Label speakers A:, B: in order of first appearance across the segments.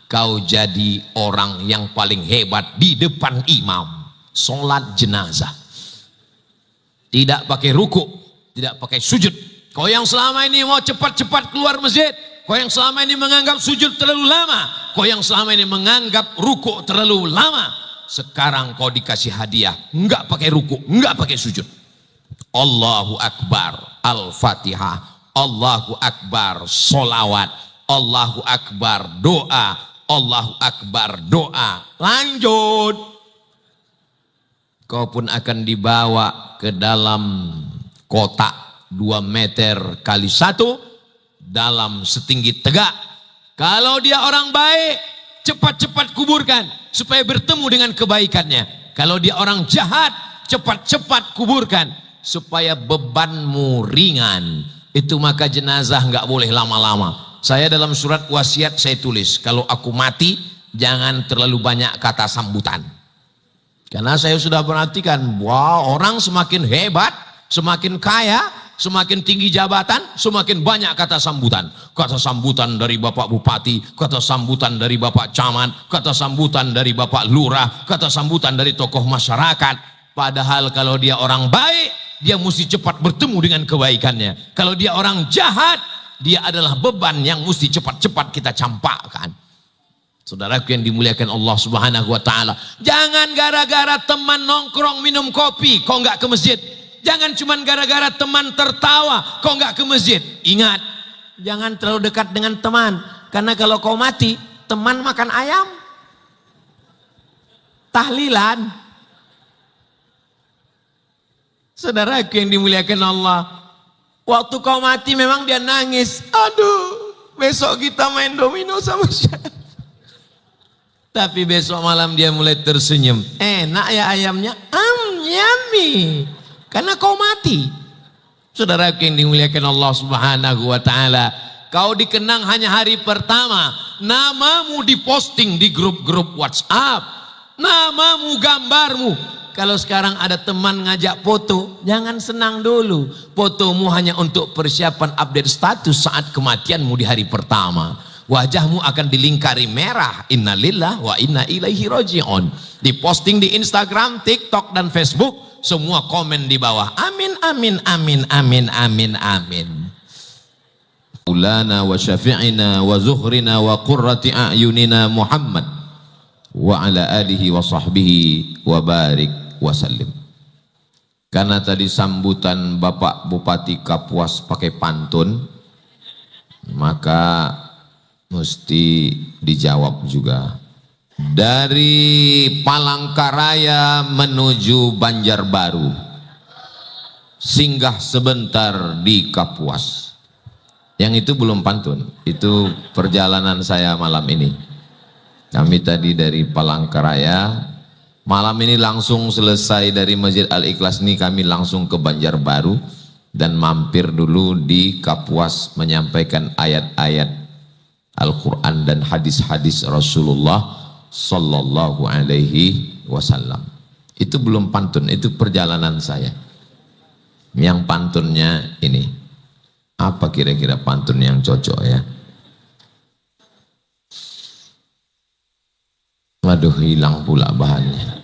A: kau jadi orang yang paling hebat di depan imam. Sholat jenazah. Tidak pakai ruku, tidak pakai sujud. Kau yang selama ini mau cepat-cepat keluar masjid, kau yang selama ini menganggap sujud terlalu lama, kau yang selama ini menganggap ruku terlalu lama, sekarang kau dikasih hadiah, enggak pakai ruku, enggak pakai sujud. Allahu Akbar, Al-Fatihah, Allahu Akbar, solawat, Allahu Akbar, doa, Allahu Akbar, doa. Lanjut. Kau pun akan dibawa ke dalam kotak 2 meter kali 1 dalam setinggi tegak. Kalau dia orang baik, cepat-cepat kuburkan supaya bertemu dengan kebaikannya. Kalau dia orang jahat, cepat-cepat kuburkan supaya bebanmu ringan. Itu maka jenazah nggak boleh lama-lama. Saya dalam surat wasiat saya tulis, kalau aku mati jangan terlalu banyak kata sambutan. Karena saya sudah perhatikan, wah, orang semakin hebat, semakin kaya, semakin tinggi jabatan, semakin banyak kata sambutan. Kata sambutan dari Bapak Bupati, kata sambutan dari Bapak Camat, kata sambutan dari Bapak Lurah, kata sambutan dari tokoh masyarakat. Padahal kalau dia orang baik, dia mesti cepat bertemu dengan kebaikannya. Kalau dia orang jahat, dia adalah beban yang mesti cepat-cepat kita campakkan. Saudaraku yang dimuliakan Allah Subhanahu wa taala, jangan gara-gara teman nongkrong minum kopi kau enggak ke masjid. Jangan cuma gara-gara teman tertawa kau enggak ke masjid. Ingat, jangan terlalu dekat dengan teman, karena kalau kau mati, teman makan ayam. Tahlilan. Saudaraku yang dimuliakan Allah, waktu kau mati memang dia nangis. Aduh, besok kita main domino sama siapa? Tapi besok malam dia mulai tersenyum. Enak ya ayamnya? Yummy. Karena kau mati. Saudara yang dimuliakan Allah Subhanahu wa taala, kau dikenang hanya hari pertama. Namamu diposting di grup-grup WhatsApp. Namamu, gambarmu. Kalau sekarang ada teman ngajak foto, jangan senang dulu. Fotomu hanya untuk persiapan update status saat kematianmu di hari pertama. Wajahmu akan dilingkari merah. Innalillah wa inna ilaihi raji'un. Diposting di Instagram, TikTok dan Facebook, semua komen di bawah. Amin, amin, amin, amin, amin, amin. Maulana wa syafi'ina wa zuhrina wa qurrati a'yunina Muhammad wa ala alihi wa sahbihi wa barik wa sallim. Karena tadi sambutan Bapak Bupati Kapuas pakai pantun, maka mesti dijawab juga. Dari Palangkaraya menuju Banjarbaru, singgah sebentar di Kapuas. Yang itu belum pantun, itu perjalanan saya malam ini. Kami tadi dari Palangkaraya, malam ini langsung selesai dari Masjid Al-Ikhlas ini, kami langsung ke Banjarbaru dan mampir dulu di Kapuas menyampaikan ayat-ayat Al-Quran dan hadis-hadis Rasulullah Sallallahu Alaihi Wasallam. Itu belum pantun, itu perjalanan saya. Yang pantunnya ini, apa kira-kira pantun yang cocok ya? Waduh, hilang pula bahannya.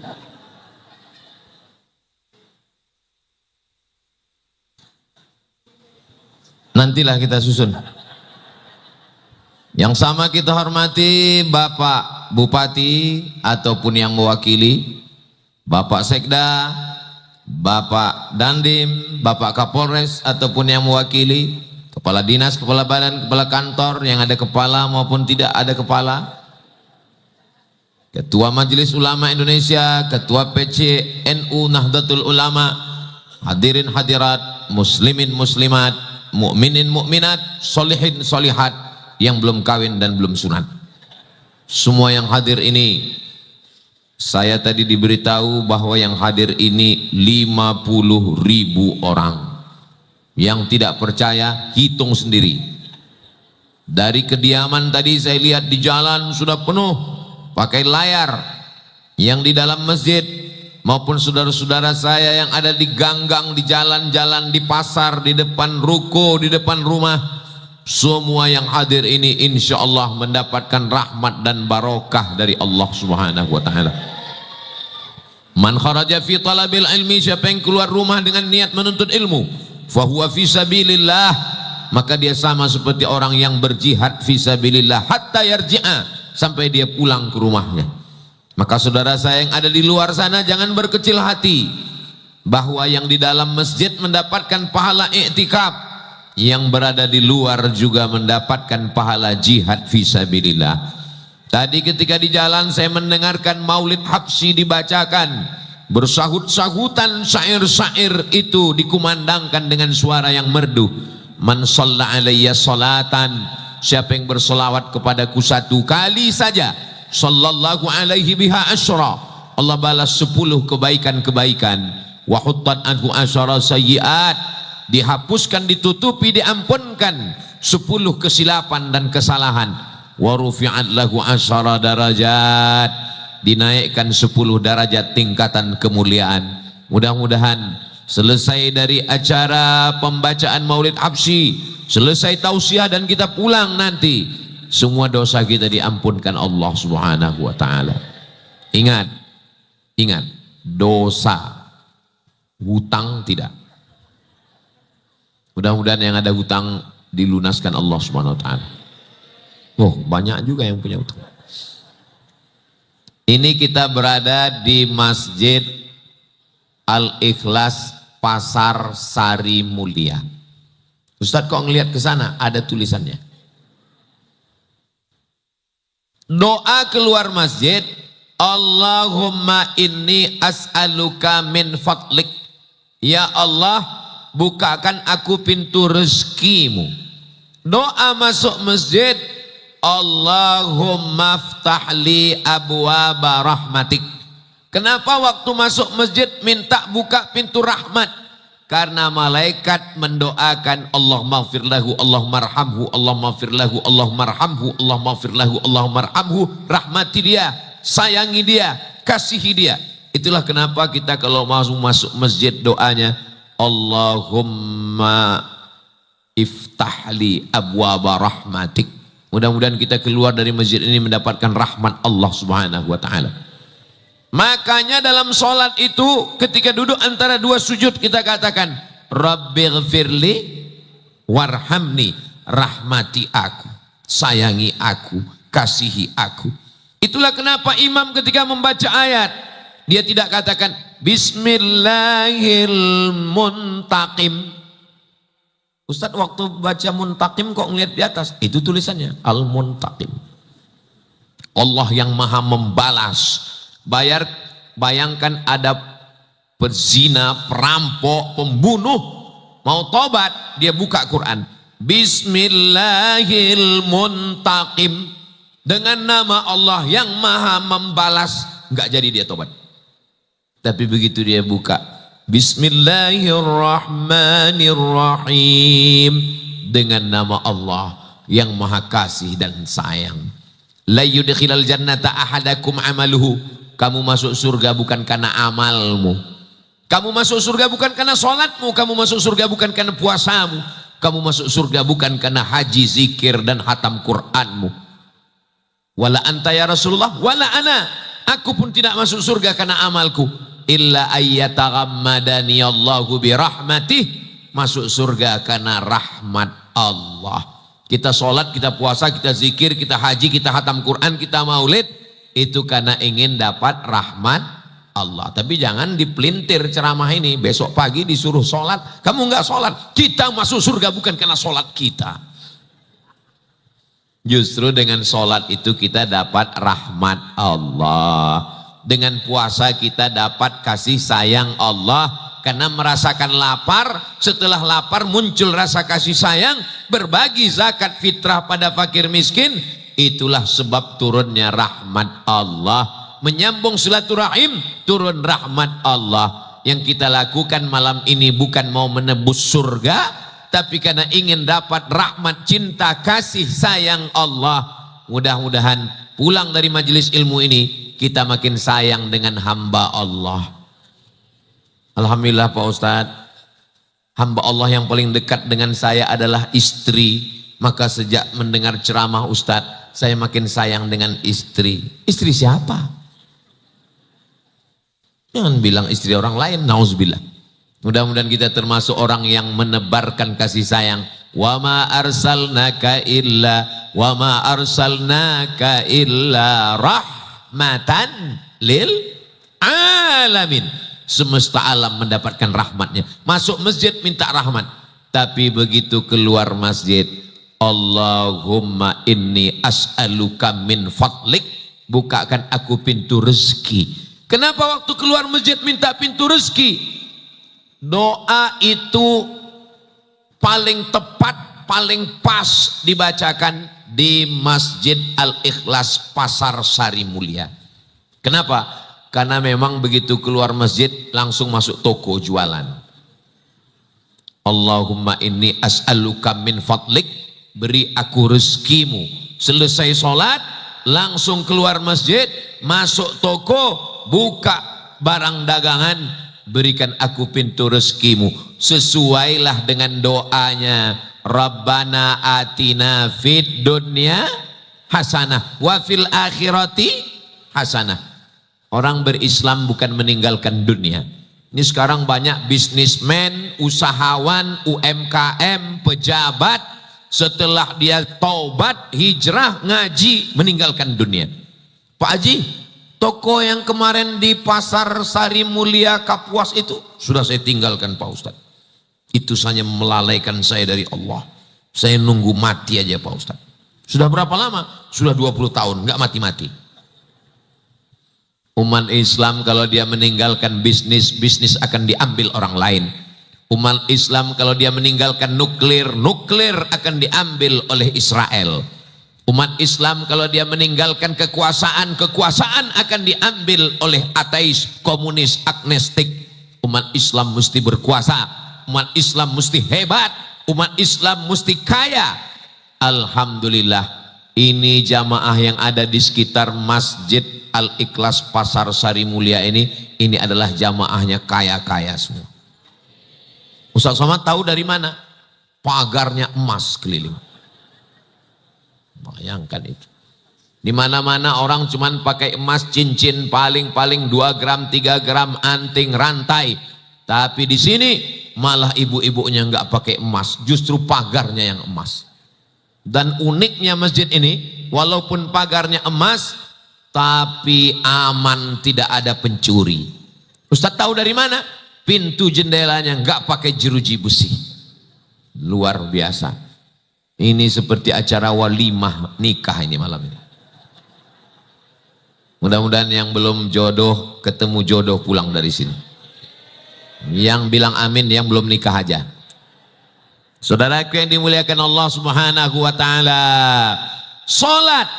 A: Nantilah kita susun. Yang sama kita hormati Bapak Bupati ataupun yang mewakili, Bapak Sekda, Bapak Dandim, Bapak Kapolres ataupun yang mewakili, Kepala Dinas, Kepala Badan, Kepala Kantor yang ada kepala maupun tidak ada kepala, Ketua Majelis Ulama Indonesia, Ketua PC NU Nahdlatul Ulama, hadirin hadirat, muslimin muslimat, mukminin mukminat, solihin solihat, yang belum kawin dan belum sunat. Semua yang hadir ini, saya tadi diberitahu bahwa yang hadir ini 50.000 orang. Yang tidak percaya, hitung sendiri. Dari kediaman tadi saya lihat di jalan sudah penuh, pakai layar. Yang di dalam masjid maupun saudara-saudara saya yang ada di ganggang, di jalan-jalan, di pasar, di depan ruko, di depan rumah, semua yang hadir ini insya Allah mendapatkan rahmat dan barokah dari Allah Subhanahu wa ta'ala. Man kharaja fi talabil ilmi, siapa yang keluar rumah dengan niat menuntut ilmu, fahuwa fi sabilillah, maka dia sama seperti orang yang berjihad fi sabilillah hatta yarji'a, sampai dia pulang ke rumahnya. Maka saudara saya yang ada di luar sana jangan berkecil hati bahwa yang di dalam masjid mendapatkan pahala i'tikaf, yang berada di luar juga mendapatkan pahala jihad fi sabilillah. Tadi ketika di jalan saya mendengarkan Maulid Habsyi dibacakan, bersahut-sahutan syair-syair itu dikumandangkan dengan suara yang merdu. Man shalla alayya salatan, siapa yang bersolawat kepadaku 1 kali saja, sallallahu alaihi biha asyra, Allah balas 10 kebaikan-kebaikan. Wa huttat anhu asyara sayyiat, dihapuskan, ditutupi, diampunkan 10 kesilapan dan kesalahan. Wa rufi'at lahu asyara darajat, dinaikkan 10 derajat tingkatan kemuliaan. Mudah-mudahan selesai dari acara pembacaan Maulid Habsyi, selesai tausiah dan kita pulang nanti, semua dosa kita diampunkan Allah Subhanahu wa ta'ala. Ingat, dosa, hutang tidak. Mudah-mudahan yang ada hutang dilunaskan Allah Subhanahu wa ta'ala. Oh, banyak juga yang punya hutang. Ini kita berada di Masjid Al-Ikhlas Pasar Sari Mulia. Ustadz kok ngelihat ke sana? Ada tulisannya. Doa keluar masjid, Allahumma inni as'aluka min fadlik. Ya Allah, bukakan aku pintu rezekimu. Doa masuk masjid, Allahumma ftahli abwaba rahmatik. Kenapa waktu masuk masjid minta buka pintu rahmat? Karena malaikat mendoakan Allahumma ighfir lahu, Allahumma arhamhu, Allahumma ighfir lahu, Allahumma arhamhu, Allahumma ighfir lahu, Allahumma arhamhu. Rahmati dia, sayangi dia, kasihi dia. Itulah kenapa kita kalau masuk masjid doanya Allahumma iftahli abwaba rahmatik. Mudah-mudahan kita keluar dari masjid ini mendapatkan rahmat Allah Subhanahu wa ta'ala. Makanya dalam sholat itu ketika duduk antara 2 sujud kita katakan Rabbighfirli warhamni, rahmati aku, sayangi aku, kasihi aku. Itulah kenapa imam ketika membaca ayat dia tidak katakan Bismillahirrahmanirrahim. Ustadz waktu baca Muntaqim kok ngeliat di atas? Itu tulisannya Al-Muntaqim. Allah yang maha membalas. Bayangkan ada pezina, perampok, pembunuh mau tobat, dia buka Quran. Bismillahirrahmanirrahim. Dengan nama Allah yang maha membalas, nggak jadi dia tobat. Tapi begitu dia buka Bismillahirrahmanirrahim, dengan nama Allah yang maha kasih dan sayang. La yudkhilal jannata ahadakum amaluhu, kamu masuk surga bukan karena amalmu, kamu masuk surga bukan karena sholatmu, kamu masuk surga bukan karena puasamu, kamu masuk surga bukan karena haji, zikir dan hatam Qur'anmu. Wala anta ya Rasulullah, wala ana, aku pun tidak masuk surga karena amalku. Illa ayyataghammadani Allahu birahmatih, masuk surga karena rahmat Allah. Kita sholat, kita puasa, kita zikir, kita haji, kita hatam Quran, kita maulid, itu karena ingin dapat rahmat Allah. Tapi jangan dipelintir ceramah ini, besok pagi disuruh sholat, kamu nggak sholat, kita masuk surga bukan karena sholat kita. Justru dengan sholat itu kita dapat rahmat Allah. Dengan puasa kita dapat kasih sayang Allah, karena merasakan lapar, setelah lapar muncul rasa kasih sayang, berbagi zakat fitrah pada fakir miskin, itulah sebab turunnya rahmat Allah. Menyambung silaturahim, turun rahmat Allah. Yang kita lakukan malam ini bukan mau menebus surga, tapi karena ingin dapat rahmat, cinta, kasih sayang Allah. Mudah-mudahan pulang dari majelis ilmu ini kita makin sayang dengan hamba Allah. Alhamdulillah Pak Ustadz, hamba Allah yang paling dekat dengan saya adalah istri. Maka sejak mendengar ceramah Ustadz, saya makin sayang dengan istri. Istri siapa? Jangan bilang istri orang lain, nauzubillah. Mudah-mudahan kita termasuk orang yang menebarkan kasih sayang. Wa ma arsalnaka illa rahmatan lil alamin. Semesta alam mendapatkan rahmatnya. Masuk masjid minta rahmat. Tapi begitu keluar masjid, Allahumma inni as'aluka min fadlik, bukakan aku pintu rezeki. Kenapa waktu keluar masjid minta pintu rezeki? Doa itu paling tepat, paling pas dibacakan di Masjid Al-Ikhlas Pasar Sari Mulia. Kenapa? Karena memang begitu keluar masjid langsung masuk toko jualan. Allahumma inni as'aluka min fadlik, beri aku rezekimu. Selesai sholat langsung keluar masjid, masuk toko, buka barang dagangan, berikan aku pintu rezekimu. Sesuailah dengan doanya, Rabbana atina fid dunya hasanah wa fil akhirati hasanah. Orang berislam bukan meninggalkan dunia. Ini sekarang banyak bisnismen, usahawan, UMKM, pejabat, setelah dia taubat, hijrah, ngaji, meninggalkan dunia. Pak Haji, toko yang kemarin di Pasar Sari Mulia Kapuas itu sudah saya tinggalkan Pak Ustadz. Itu saja melalaikan saya dari Allah. Saya nunggu mati aja Pak Ustadz. Sudah berapa lama? Sudah 20 tahun, nggak mati-mati. Umat Islam kalau dia meninggalkan bisnis, bisnis akan diambil orang lain. Umat Islam kalau dia meninggalkan nuklir, nuklir akan diambil oleh Israel. Umat Islam kalau dia meninggalkan kekuasaan, kekuasaan akan diambil oleh ateis, komunis, agnostik. Umat Islam mesti berkuasa, umat Islam mesti hebat, umat Islam mesti kaya. Alhamdulillah, ini jamaah yang ada di sekitar Masjid Al-Ikhlas Pasar Sari Mulia ini adalah jamaahnya kaya-kaya semua. Ustaz Somad tahu dari mana? Pagarnya emas keliling. Bayangkan itu. Di mana-mana orang cuman pakai emas, cincin paling-paling 2 gram, 3 gram, anting, rantai. Tapi di sini malah ibu-ibunya nggak pakai emas, justru pagarnya yang emas. Dan uniknya masjid ini, walaupun pagarnya emas, tapi aman, tidak ada pencuri. Ustaz tahu dari mana? Pintu jendelanya nggak pakai jeruji besi. Luar biasa. Ini seperti acara walimah nikah ini malam ini. Mudah-mudahan yang belum jodoh ketemu jodoh pulang dari sini. Yang bilang amin yang belum nikah aja. Saudaraku yang dimuliakan Allah Subhanahu wa taala. Salat,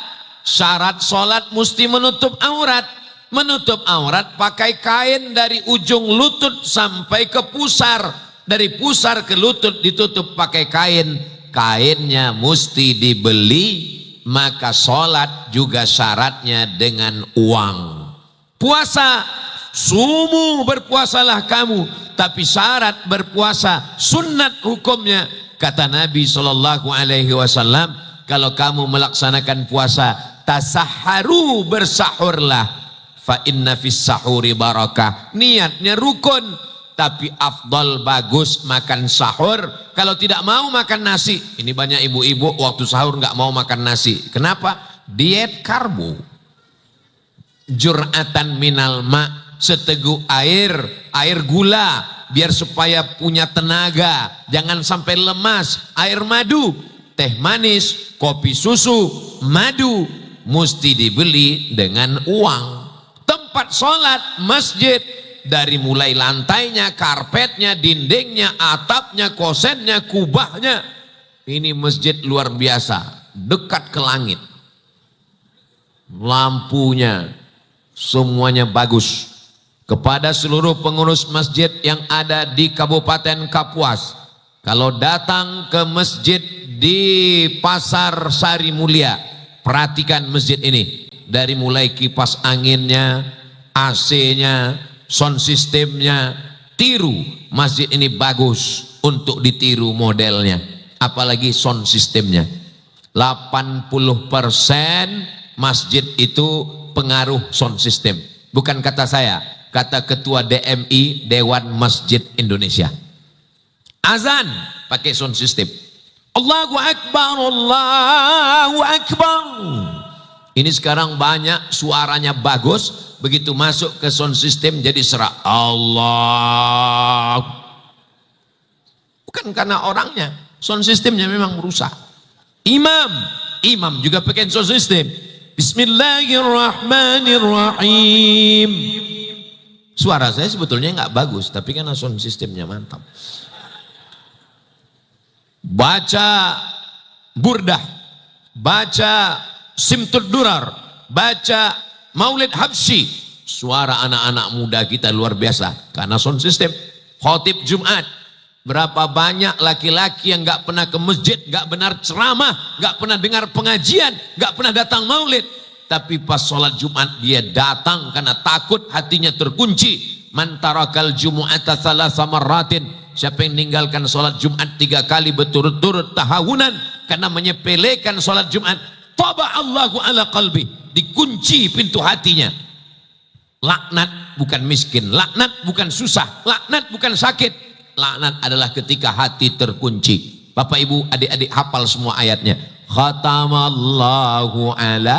A: syarat salat mesti menutup aurat. Menutup aurat pakai kain dari ujung lutut sampai ke pusar. Dari pusar ke lutut ditutup pakai kain. Kainnya mesti dibeli. Maka salat juga syaratnya dengan uang. Puasa, sumu berpuasalah kamu. Tapi syarat berpuasa sunnat hukumnya. Kata Nabi SAW, kalau kamu melaksanakan puasa, tasahharu, bersahurlah. Fa inna fis sahuri barakah. Niatnya rukun, tapi afdal bagus makan sahur. Kalau tidak mau makan nasi, ini banyak ibu-ibu waktu sahur nggak mau makan nasi. Kenapa? Diet karbo. Jur'atan minal ma, seteguk air gula, biar supaya punya tenaga, jangan sampai lemas. Air madu, teh manis, kopi susu, madu, mesti dibeli dengan uang. Tempat sholat masjid, dari mulai lantainya, karpetnya, dindingnya, atapnya, kosennya, kubahnya, ini masjid luar biasa, dekat ke langit. Lampunya semuanya bagus. Kepada seluruh pengurus masjid yang ada di Kabupaten Kapuas, kalau datang ke masjid di Pasar Sari Mulia, perhatikan masjid ini. Dari mulai kipas anginnya, AC-nya, sound systemnya, tiru. Masjid ini bagus untuk ditiru modelnya. apalagi sound systemnya. 80% masjid itu pengaruh sound system. Bukan kata saya, kata ketua DMI, Dewan Masjid Indonesia. Azan pakai sound system. Allahu Akbar, Allahu Akbar. Ini sekarang banyak suaranya bagus, begitu masuk ke sound system jadi serak. Allah. Bukan karena orangnya, sound systemnya memang merusak. Imam juga pakai sound system. Bismillahirrahmanirrahim. Suara saya sebetulnya nggak bagus, tapi karena sound systemnya mantap. Baca burdah, baca simtud durar, baca maulid habsyi, suara anak-anak muda kita luar biasa karena sound system. Khotib Jumat, berapa banyak laki-laki yang gak pernah ke masjid, gak benar ceramah, gak pernah dengar pengajian, gak pernah datang maulid, tapi pas sholat Jumat dia datang karena takut hatinya terkunci. Man tarakal jumu'ata thalatha marratin, siapa yang meninggalkan sholat Jumat 3 kali berturut-turut tahawunan karena menyepelekan sholat Jumat, taba Allahu ala qalbi, dikunci pintu hatinya. Laknat bukan miskin, laknat bukan susah, laknat bukan sakit, laknat adalah ketika hati terkunci. Bapak ibu adik-adik hafal semua ayatnya. Khatamallahu ala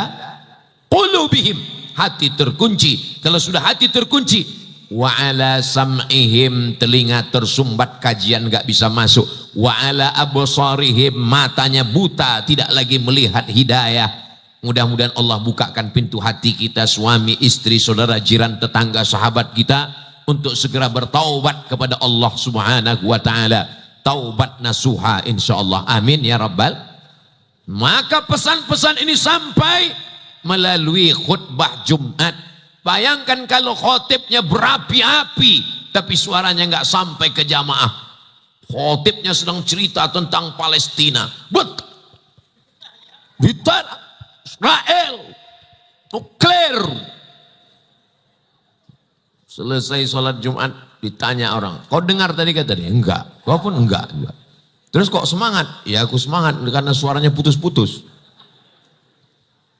A: qulubihim, hati terkunci. Kalau sudah hati terkunci, wa ala sam'ihim, telinga tersumbat kajian gak bisa masuk, wa ala absarihim, matanya buta tidak lagi melihat hidayah. Mudah-mudahan Allah bukakan pintu hati kita, suami, istri, saudara, jiran, tetangga, sahabat kita, untuk segera bertaubat kepada Allah subhanahu wa ta'ala. Taubat nasuha insyaallah, amin ya rabbal. Maka pesan-pesan ini sampai melalui khutbah Jumat. Bayangkan kalau khotibnya berapi-api tapi suaranya nggak sampai ke jamaah. Khotibnya sedang cerita tentang Palestina, Israel, nuklir. Selesai sholat Jumat ditanya orang, kau dengar tadi kata dia? Enggak. Kau pun enggak. Terus kok semangat? Ya aku semangat karena suaranya putus-putus.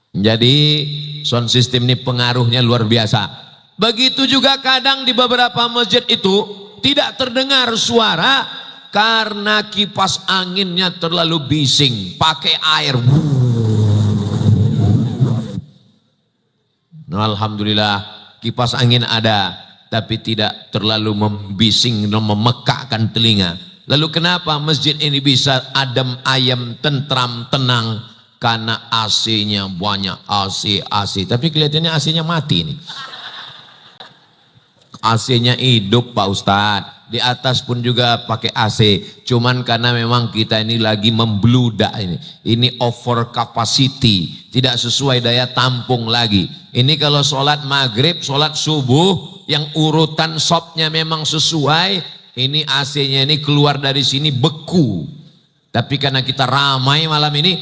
A: Jadi sound system ini pengaruhnya luar biasa. Begitu juga kadang di beberapa masjid itu tidak terdengar suara karena kipas anginnya terlalu bising, pakai air. Nah, alhamdulillah kipas angin ada, tapi tidak terlalu membising dan memekakkan telinga. Lalu kenapa masjid ini bisa adem ayem, tentram, tenang? Karena AC-nya banyak, AC. Tapi kelihatannya AC-nya mati nih. AC-nya hidup Pak Ustadz. Di atas pun juga pakai AC. Cuman karena memang kita ini lagi membludak ini. Ini over capacity. Tidak sesuai daya tampung lagi. Ini kalau sholat maghrib, sholat subuh, yang urutan shopnya memang sesuai. Ini AC-nya ini keluar dari sini beku. Tapi karena kita ramai malam ini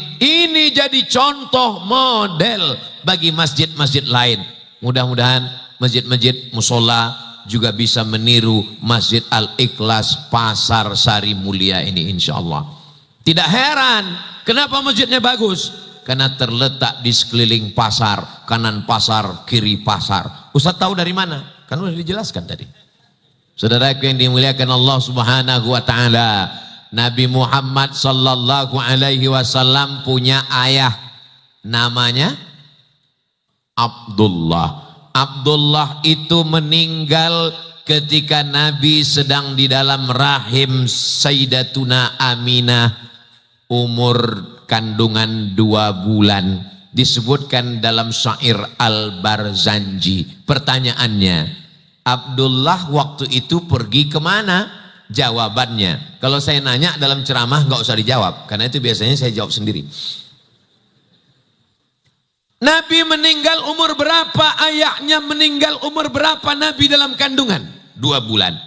A: jadi contoh model bagi masjid-masjid lain. Mudah-mudahan masjid-masjid musola juga bisa meniru Masjid Al-Ikhlas Pasar Sari Mulia ini insya Allah. Tidak heran kenapa masjidnya bagus, karena terletak di sekeliling pasar, kanan pasar, kiri pasar. Ustaz tahu dari mana? Kan sudah dijelaskan tadi. Saudaraku yang dimuliakan Allah Subhanahu wa taala, Nabi Muhammad sallallahu alaihi wasallam punya ayah namanya Abdullah. Abdullah itu meninggal ketika Nabi sedang di dalam rahim Sayyidatuna Aminah, umur kandungan 2 bulan. Disebutkan dalam syair Al-Barzanji. Pertanyaannya, Abdullah waktu itu pergi kemana? Jawabannya, kalau saya nanya dalam ceramah nggak usah dijawab, karena itu biasanya saya jawab sendiri. Nabi meninggal umur berapa? Ayahnya meninggal umur berapa Nabi dalam kandungan? 2 bulan.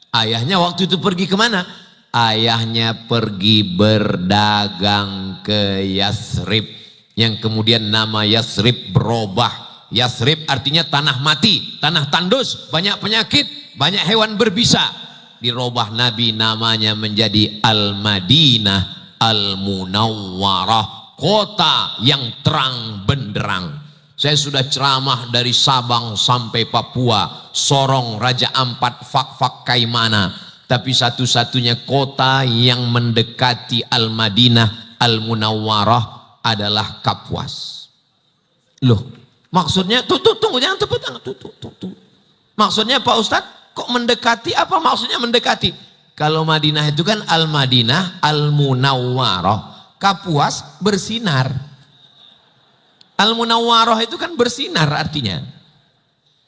A: Ayahnya waktu itu pergi kemana? Ayahnya pergi berdagang ke Yasrib, yang kemudian nama Yasrib berubah. Yasrib artinya tanah mati, tanah tandus, banyak penyakit, banyak hewan berbisa. Dirubah Nabi namanya menjadi Al-Madinah. Al-Munawwarah, kota yang terang benderang. Saya sudah ceramah dari Sabang sampai Papua, Sorong, Raja Ampat, Fak-Fak, Kaimana. Tapi satu-satunya kota yang mendekati Al-Madinah, Al-Munawwarah adalah Kapuas. Loh, maksudnya, tunggu, jangan tepuk tangan. Maksudnya Pak Ustadz, kok mendekati? Apa maksudnya mendekati? Kalau Madinah itu kan Al-Madinah, Al-Munawwarah. Kapuas bersinar. Al-Munawwarah itu kan bersinar artinya.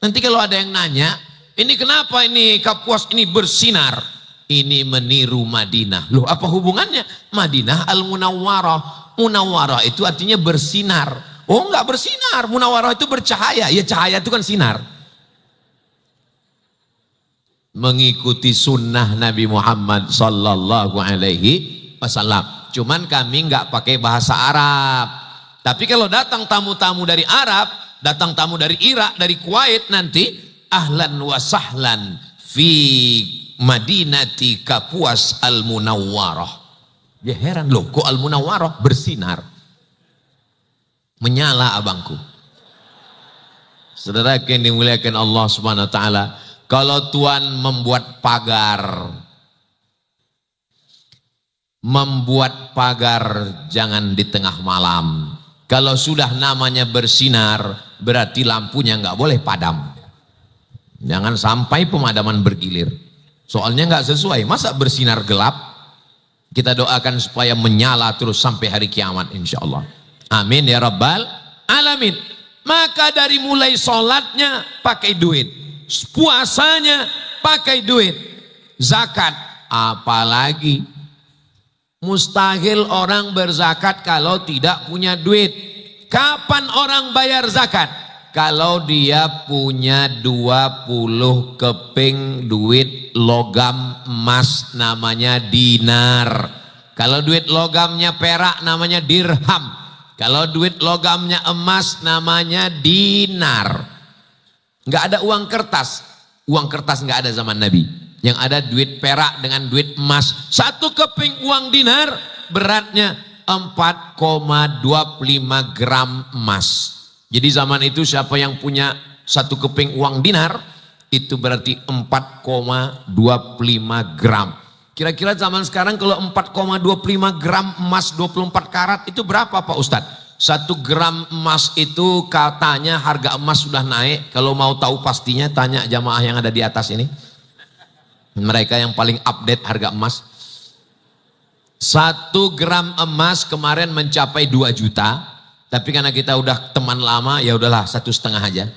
A: Nanti kalau ada yang nanya, ini kenapa ini Kapuas ini bersinar? Ini meniru Madinah. Loh, apa hubungannya? Madinah Al-Munawwarah. Munawwarah itu artinya bersinar. Oh, enggak bersinar. Munawwarah itu bercahaya. Ya, cahaya itu kan sinar. Mengikuti sunnah Nabi Muhammad sallallahu alaihi wasallam. Cuman kami enggak pakai bahasa Arab. Tapi kalau datang tamu-tamu dari Arab, datang tamu dari Irak, dari Kuwait nanti, ahlan wa sahlan fi Madinati Kapuas Al-Munawwarah. Dia heran, loh kok Al-Munawwarah bersinar? Menyala abangku. Saudara yang dimuliakan Allah Subhanahu wa taala, kalau Tuhan membuat pagar jangan di tengah malam. Kalau sudah namanya bersinar, berarti lampunya nggak boleh padam. Jangan sampai pemadaman bergilir. Soalnya nggak sesuai. Masa bersinar gelap? Kita doakan supaya menyala terus sampai hari kiamat insya Allah. Amin ya rabbal alamin. Maka dari mulai sholatnya pakai duit, puasanya pakai duit, zakat apalagi. Mustahil orang berzakat kalau tidak punya duit. Kapan orang bayar zakat? Kalau dia punya 20 keping duit logam emas namanya dinar. Kalau duit logamnya perak namanya dirham. Kalau duit logamnya emas namanya dinar. Nggak ada uang kertas. Uang kertas nggak ada zaman Nabi. Yang ada duit perak dengan duit emas. Satu keping uang dinar beratnya 4,25 gram emas. Jadi zaman itu siapa yang punya satu keping uang dinar itu berarti 4,25 gram. Kira-kira zaman sekarang kalau 4,25 gram emas 24 karat itu berapa Pak Ustadz? 1 gram emas itu katanya harga emas sudah naik. Kalau mau tahu pastinya tanya jamaah yang ada di atas ini. Mereka yang paling update harga emas. 1 gram emas kemarin mencapai 2 juta. Tapi karena kita udah teman lama, ya udahlah 1,5 aja.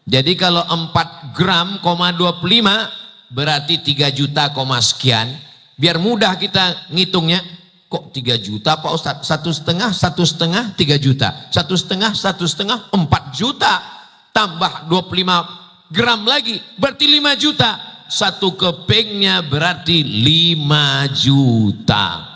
A: Jadi kalau 4 gram, 25 berarti 3 juta, sekian. Biar mudah kita ngitungnya. Kok 3 juta Pak Ustadz? 1,5, 3 juta. 1,5, 4 juta. Tambah 25 gram lagi, berarti 5 juta. 1 kepingnya berarti 5 juta.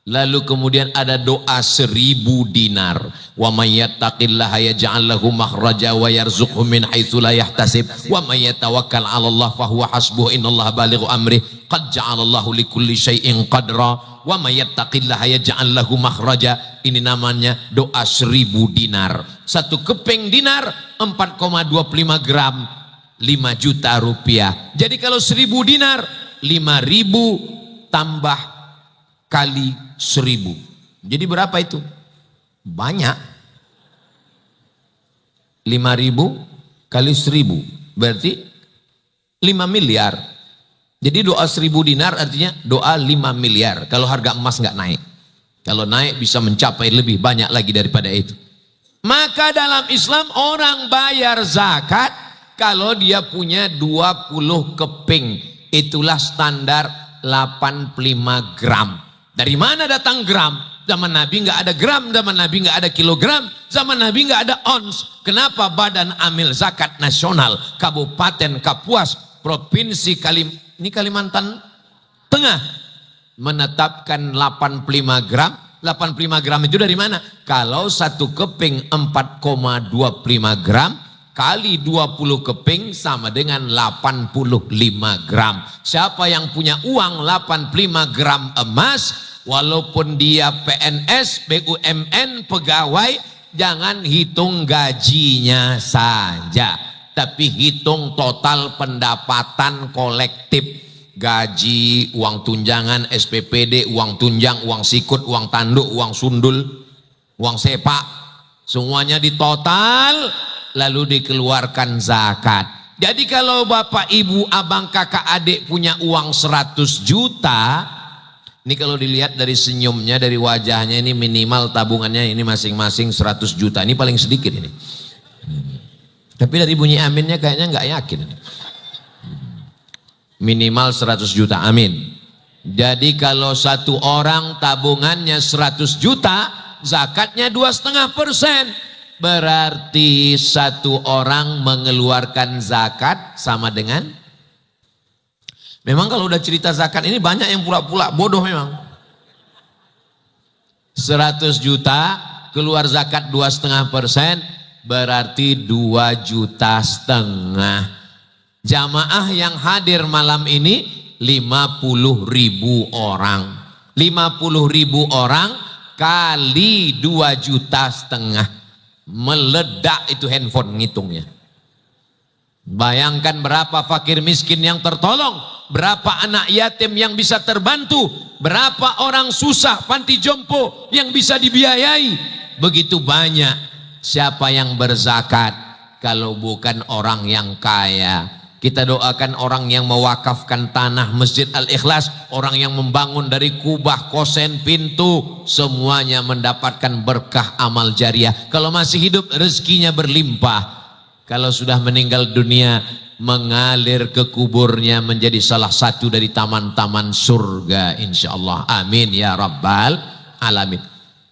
A: Lalu kemudian ada doa 1000 dinar. Wa may yattaqillaha yaj'al lahu makhraja wa yarzuqhu min haitsu la yahtasib. Wa may yatawakkal 'ala Allah fa huwa hasbuh. Innallaha balighu amri. Qad ja'alallahu likulli syai'in qadra. Wa may yattaqillaha yaj'al lahu makhraja. Ini namanya doa 1000 dinar. 1 keping dinar 4,25 gram. 5 juta rupiah. Jadi kalau 1000 dinar 5.000 tambah kali 1000. Jadi berapa itu? Banyak. 5.000 kali 1000 berarti 5 miliar. Jadi doa 1000 dinar artinya doa 5 miliar. Kalau harga emas nggak naik. Kalau naik bisa mencapai lebih banyak lagi daripada itu. Maka dalam Islam orang bayar zakat kalau dia punya 20 keping, itulah standar 85 gram. Dari mana datang gram? Zaman Nabi nggak ada gram, zaman Nabi nggak ada kilogram, zaman Nabi nggak ada ons. Kenapa Badan Amil Zakat Nasional Kabupaten Kapuas Provinsi Kalimantan Tengah menetapkan 85 gram? 85 gram itu dari mana? Kalau 1 keping 4,25 gram kali 20 keping sama dengan 85 gram. Siapa yang punya uang 85 gram emas, walaupun dia PNS, BUMN, pegawai, jangan hitung gajinya saja, tapi hitung total pendapatan kolektif. Gaji, uang tunjangan, SPPD, uang tunjang, uang sikut, uang tanduk, uang sundul, uang sepak, semuanya ditotal lalu dikeluarkan zakat. Jadi kalau bapak, ibu, abang, kakak, adik punya uang 100 juta, ini kalau dilihat dari senyumnya, dari wajahnya, ini minimal tabungannya ini masing-masing 100 juta. Ini paling sedikit ini. Tapi dari bunyi aminnya kayaknya nggak yakin ini. Minimal 100 juta, amin. Jadi kalau satu orang tabungannya 100 juta, zakatnya 2,5%. Berarti satu orang mengeluarkan zakat sama dengan, memang kalau udah cerita zakat ini banyak yang pula-pula bodoh memang. 100 juta keluar zakat 2,5%, berarti 2,5 juta. Jamaah yang hadir malam ini 50.000 orang. 50.000 orang kali 2,5 juta. Meledak itu handphone ngitungnya. Bayangkan berapa fakir miskin yang tertolong, berapa anak yatim yang bisa terbantu, berapa orang susah panti jompo yang bisa dibiayai. Begitu banyak. Siapa yang berzakat kalau bukan orang yang kaya? Kita doakan orang yang mewakafkan tanah Masjid Al-Ikhlas, orang yang membangun dari kubah, kosen, pintu, semuanya mendapatkan berkah amal jariah. Kalau masih hidup rezekinya berlimpah. Kalau sudah meninggal dunia, mengalir ke kuburnya menjadi salah satu dari taman-taman surga insyaallah. Amin ya rabbal alamin.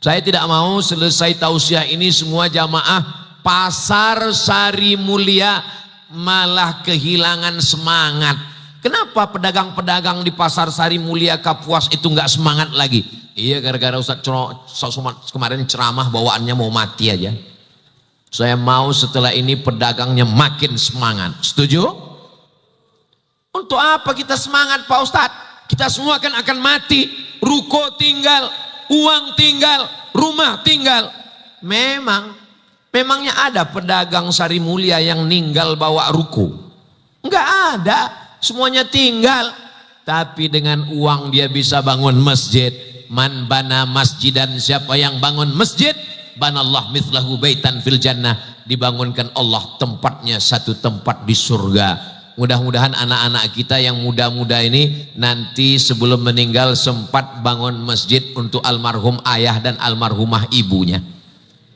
A: Saya tidak mau selesai tausiah ini semua jamaah Pasar Sari Mulia malah kehilangan semangat. Kenapa pedagang-pedagang di Pasar Sari Mulia Kapuas itu nggak semangat lagi? Iya, gara-gara Ustadz kemarin ceramah bawaannya mau mati aja. Saya mau setelah ini pedagangnya makin semangat. Setuju? Untuk apa kita semangat Pak Ustadz? Kita semua kan akan mati. Ruko tinggal, uang tinggal, rumah tinggal. Memangnya ada pedagang Sari Mulia yang ninggal bawa ruko? Enggak ada, semuanya tinggal. Tapi dengan uang dia bisa bangun masjid. Man bana masjidan, siapa yang bangun masjid, banallah mithlahu baitan fil jannah, dibangunkan Allah tempatnya satu tempat di surga. Mudah-mudahan anak-anak kita yang muda-muda ini nanti sebelum meninggal sempat bangun masjid untuk almarhum ayah dan almarhumah ibunya.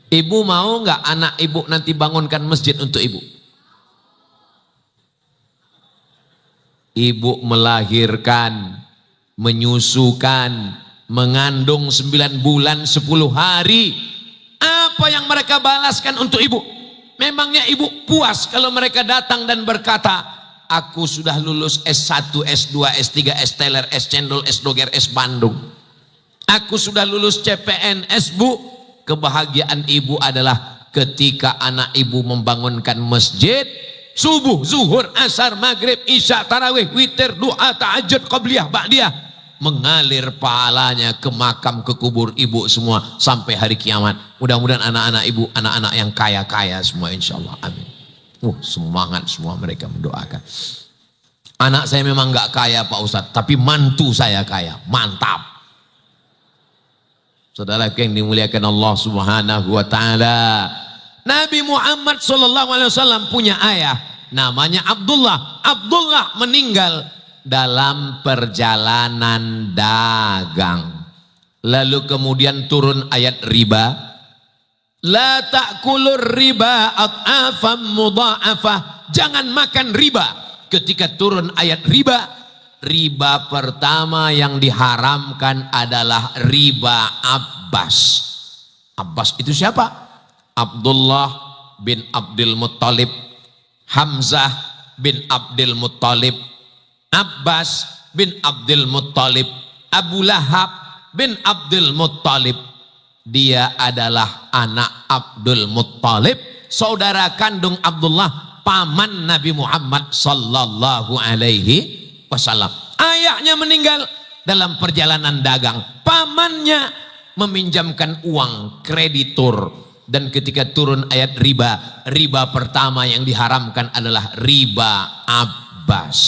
A: Ibu mau nggak anak ibu nanti bangunkan masjid untuk ibu? Ibu melahirkan, menyusukan, mengandung 9 bulan 10 hari. Apa yang mereka balaskan untuk ibu? Memangnya ibu puas kalau mereka datang dan berkata, aku sudah lulus S1, S2, S3, S teler, S cendol, S doger, S Bandung. Aku sudah lulus CPNS bu. Kebahagiaan ibu adalah ketika anak ibu membangunkan masjid, subuh, zuhur, asar, maghrib, isya, tarawih, witir, doa, tahajud, qabliyah, ba'diyah, mengalir pahalanya ke makam, ke kubur ibu semua sampai hari kiamat. Mudah-mudahan anak-anak ibu, anak-anak yang kaya-kaya semua insyaallah, amin. Semangat semua mereka mendoakan. Anak saya memang nggak kaya Pak Ustadz, tapi mantu saya kaya, mantap. Saudara yang dimuliakan Allah Subhanahu wa taala. Nabi Muhammad SAW punya ayah namanya Abdullah. Abdullah meninggal dalam perjalanan dagang. Lalu kemudian turun ayat riba. La ta'kulur riba ad'afan mudha'afah. Jangan makan riba. Ketika turun ayat riba, riba pertama yang diharamkan adalah riba Abbas. Abbas itu siapa? Abdullah bin Abdul Muttalib, Hamzah bin Abdul Muttalib, Abbas bin Abdul Muttalib, Abu Lahab bin Abdul Muttalib. Dia adalah anak Abdul Muttalib, saudara kandung Abdullah, paman Nabi Muhammad sallallahu alaihi wasallam. Ayahnya meninggal, dalam perjalanan dagang. Pamannya meminjamkan uang kreditur, dan ketika turun ayat riba, riba pertama yang diharamkan adalah riba Abbas.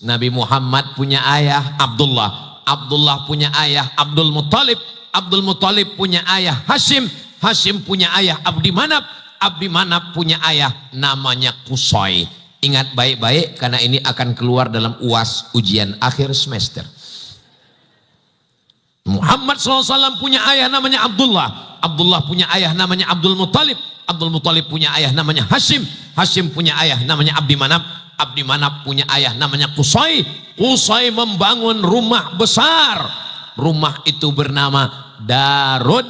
A: Nabi Muhammad punya ayah Abdullah, Abdullah punya ayah Abdul Muttalib, Abdul Muttalib punya ayah Hashim, Hashim punya ayah Abdi Manaf, Abdi Manaf punya ayah namanya Qusay. Ingat baik-baik karena ini akan keluar dalam UAS, ujian akhir semester. Muhammad SAW punya ayah namanya Abdullah, Abdullah punya ayah namanya Abdul Muttalib, Abdul Muttalib punya ayah namanya Hashim, Hashim punya ayah namanya Abdi Manaf, Abdi Manaf punya ayah namanya Qusay. Qusay membangun rumah besar, rumah itu bernama Darun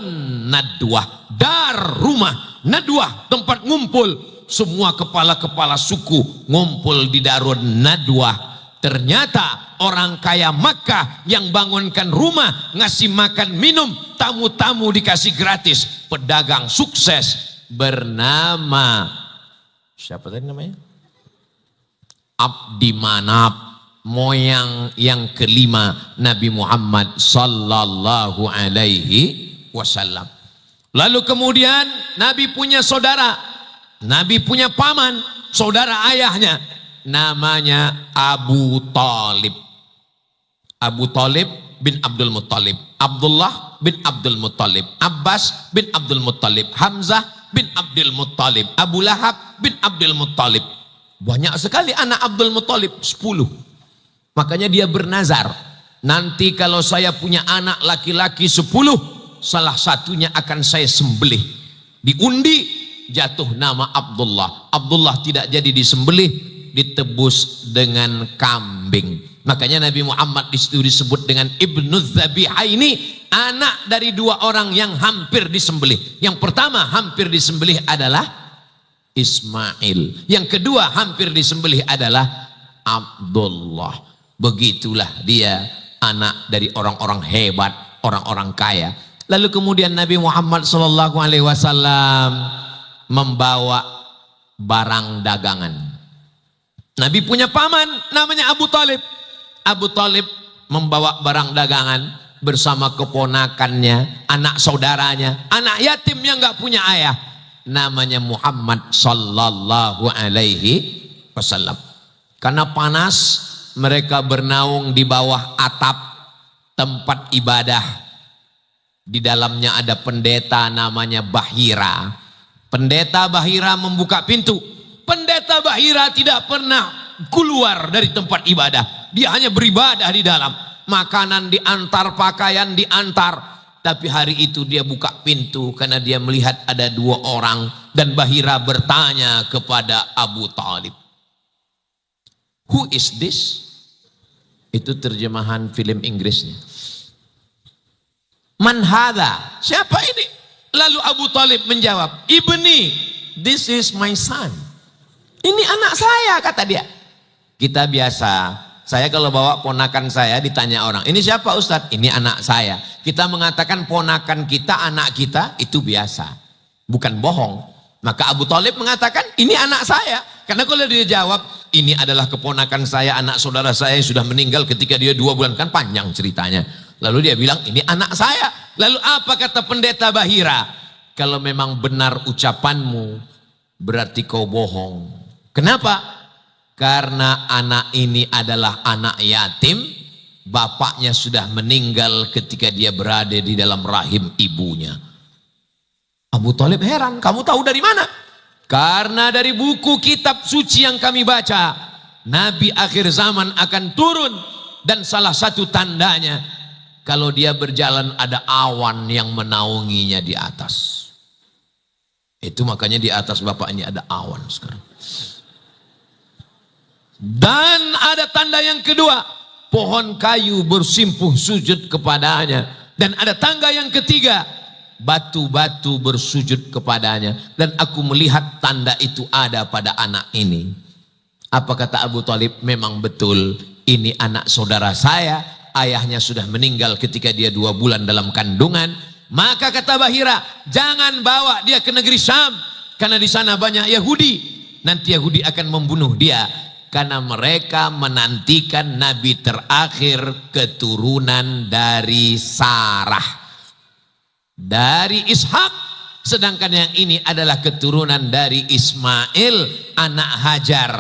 A: Nadwah, dar rumah, Nadwah tempat ngumpul, semua kepala-kepala suku ngumpul di Darun Nadwah. Ternyata orang kaya Makkah yang bangunkan rumah, ngasih makan minum, tamu-tamu dikasih gratis. Pedagang sukses bernama, siapa tadi namanya? Abdi Manaf, moyang yang kelima Nabi Muhammad sallallahu alaihi wasallam. Lalu kemudian Nabi punya saudara, Nabi punya paman, saudara ayahnya, namanya Abu Talib. Abu Talib bin Abdul Muttalib, Abdullah bin Abdul Muttalib, Abbas bin Abdul Muttalib, Hamzah bin Abdul Muttalib, Abu Lahab bin Abdul Muttalib. Banyak sekali anak Abdul Muttalib, 10. Makanya dia bernazar, nanti kalau saya punya anak laki-laki 10, salah satunya akan saya sembelih. Diundi jatuh nama Abdullah. Abdullah tidak jadi disembelih, ditebus dengan kambing. Makanya Nabi Muhammad disitu disebut dengan Ibnu Dzabihaini, anak dari dua orang yang hampir disembelih. Yang pertama hampir disembelih adalah Ismail, yang kedua hampir disembelih adalah Abdullah. Begitulah dia anak dari orang-orang hebat, orang-orang kaya. Lalu kemudian Nabi Muhammad SAW membawa barang dagangan. Nabi punya paman namanya Abu Talib. Abu Talib membawa barang dagangan bersama keponakannya, anak saudaranya, anak yatim yang gak punya ayah, namanya Muhammad sallallahu alaihi wasallam. Karena panas, mereka bernaung di bawah atap tempat ibadah. Di dalamnya ada pendeta namanya Bahira. Pendeta Bahira membuka pintu. Pendeta Bahira tidak pernah keluar dari tempat ibadah. Dia hanya beribadah di dalam. Makanan diantar, pakaian diantar. Tapi hari itu dia buka pintu karena dia melihat ada dua orang. Dan Bahira bertanya kepada Abu Talib, "Who is this?" Itu terjemahan film Inggrisnya. "Man hadha?" Siapa ini? Lalu Abu Talib menjawab, "Ibni, this is my son." Ini anak saya, kata dia. Kita biasa, saya kalau bawa ponakan saya ditanya orang, "Ini siapa Ustadz?" "Ini anak saya." Kita mengatakan ponakan kita, anak kita, itu biasa, bukan bohong. Maka Abu Talib mengatakan, "Ini anak saya." Karena kalau dia jawab, "Ini adalah keponakan saya, anak saudara saya yang sudah meninggal ketika dia 2 bulan," kan panjang ceritanya. Lalu dia bilang, "Ini anak saya." Lalu apa kata pendeta Bahira? "Kalau memang benar ucapanmu, berarti kau bohong." Kenapa? Karena anak ini adalah anak yatim, bapaknya sudah meninggal ketika dia berada di dalam rahim ibunya. Abu Talib heran, "Kamu tahu dari mana?" "Karena dari buku kitab suci yang kami baca, Nabi akhir zaman akan turun, dan salah satu tandanya kalau dia berjalan ada awan yang menaunginya di atas." Itu makanya di atas bapaknya ada awan sekarang. Dan ada tanda yang kedua, pohon kayu bersimpuh sujud kepadanya. Dan ada tangga yang ketiga, batu-batu bersujud kepadanya. Dan aku melihat tanda itu ada pada anak ini. Apa kata Abu Talib? "Memang betul, ini anak saudara saya. Ayahnya sudah meninggal ketika dia 2 bulan dalam kandungan." Maka kata Bahira, "Jangan bawa dia ke negeri Syam, karena di sana banyak Yahudi. Nanti Yahudi akan membunuh dia. karena mereka menantikan nabi terakhir keturunan dari Sarah, dari Ishak, sedangkan yang ini adalah keturunan dari Ismail anak Hajar,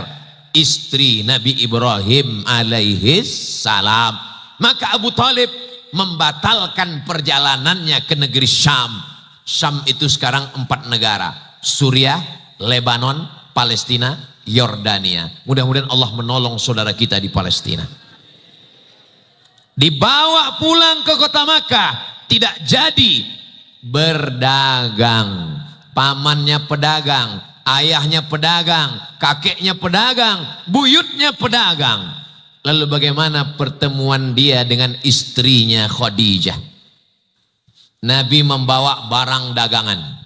A: istri Nabi Ibrahim alaihi salam. Maka Abu Talib membatalkan perjalanannya ke negeri Syam. Syam itu sekarang 4 negara: Suriah, Lebanon, Palestina, Yordania. Mudah-mudahan Allah menolong saudara kita di Palestina. Dibawa pulang ke kota Makkah, tidak jadi berdagang. Pamannya pedagang, ayahnya pedagang, kakeknya pedagang, buyutnya pedagang. Lalu bagaimana pertemuan dia dengan istrinya Khadijah? Nabi membawa barang dagangan.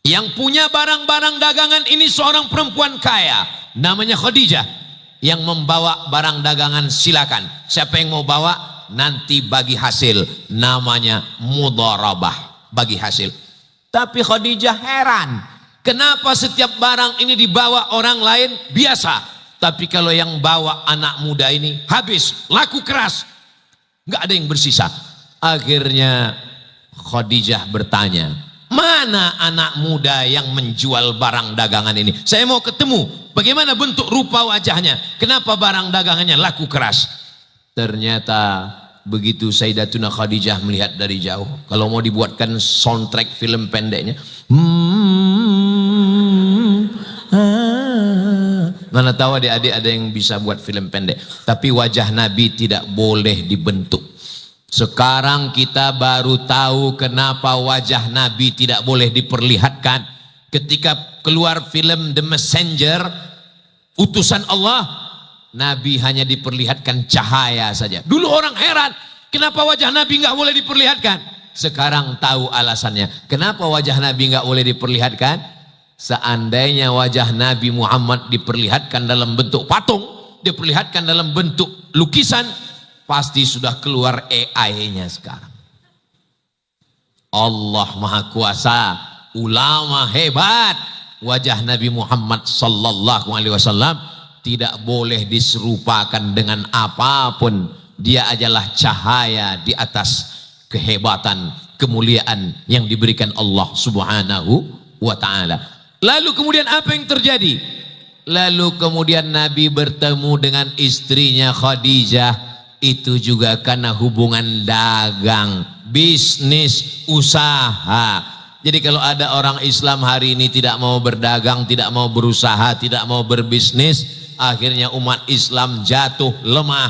A: Yang punya barang-barang dagangan ini seorang perempuan kaya, namanya Khadijah. Yang membawa barang dagangan silakan. Siapa yang mau bawa nanti bagi hasil, namanya mudharabah, bagi hasil. Tapi Khadijah heran, kenapa setiap barang ini dibawa orang lain biasa, tapi kalau yang bawa anak muda ini habis, laku keras, nggak ada yang bersisa. Akhirnya Khadijah bertanya, mana anak muda yang menjual barang dagangan ini? Saya mau ketemu, bagaimana bentuk rupa wajahnya, kenapa barang dagangannya laku keras? Ternyata begitu Sayyidatuna Khadijah melihat dari jauh, kalau mau dibuatkan soundtrack film pendeknya, mana tahu adik-adik ada yang bisa buat film pendek. Tapi wajah Nabi tidak boleh dibentuk. Sekarang kita baru tahu kenapa wajah Nabi tidak boleh diperlihatkan. Ketika keluar film The Messenger, utusan Allah, Nabi hanya diperlihatkan cahaya saja. Dulu orang heran, kenapa wajah Nabi nggak boleh diperlihatkan? Sekarang tahu alasannya. Kenapa wajah Nabi nggak boleh diperlihatkan? Seandainya wajah Nabi Muhammad diperlihatkan dalam bentuk patung, diperlihatkan dalam bentuk lukisan, pasti sudah keluar AI-nya sekarang. Allah Maha Kuasa, ulama hebat. Wajah Nabi Muhammad sallallahu alaihi wasallam tidak boleh diserupakan dengan apapun. Dia adalah cahaya di atas kehebatan, kemuliaan yang diberikan Allah Subhanahu wa ta'ala. Lalu kemudian apa yang terjadi? Lalu kemudian Nabi bertemu dengan istrinya Khadijah. Itu juga karena hubungan dagang, bisnis, usaha. Jadi kalau ada orang Islam hari ini tidak mau berdagang, tidak mau berusaha, tidak mau berbisnis, akhirnya umat Islam jatuh lemah.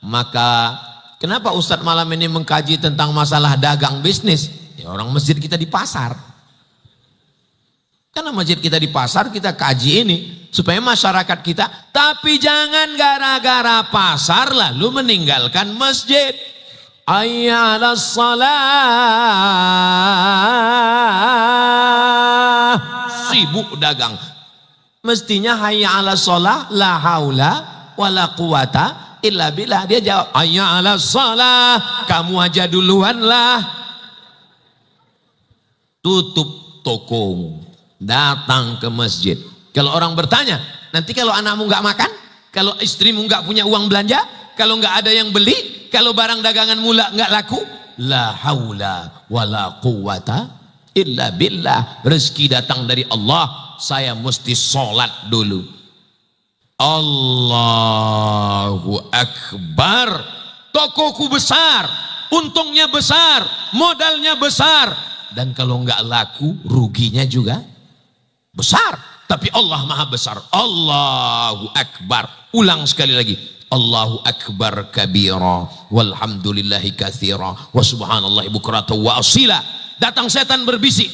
A: Maka kenapa Ustadz malam ini mengkaji tentang masalah dagang bisnis? Ya, orang masjid kita di pasar. Karena masjid kita di pasar, kita kaji ini supaya masyarakat kita, tapi jangan gara-gara pasar lalu meninggalkan masjid. Hayya 'alas shalah, sibuk dagang. Mestinya hayya 'alas shalah, la haula wala quwata illa billah. Dia jawab hayya 'alas shalah, kamu aja duluan lah. Tutup tokomu, datang ke masjid. Kalau orang bertanya, nanti kalau anakmu nggak makan, kalau istrimu nggak punya uang belanja, kalau nggak ada yang beli, kalau barang dagangan mula nggak laku, la haula wala quwata illa billah. Rezeki datang dari Allah, saya mesti sholat dulu. Allahu Akbar. Tokoku besar, untungnya besar, modalnya besar, dan kalau nggak laku ruginya juga besar. Tapi Allah Maha Besar. Allahu Akbar. Ulang sekali lagi, Allahu Akbar kabira walhamdulillahi katsira wa subhanallahi bukratan wa asila. Datang setan berbisik,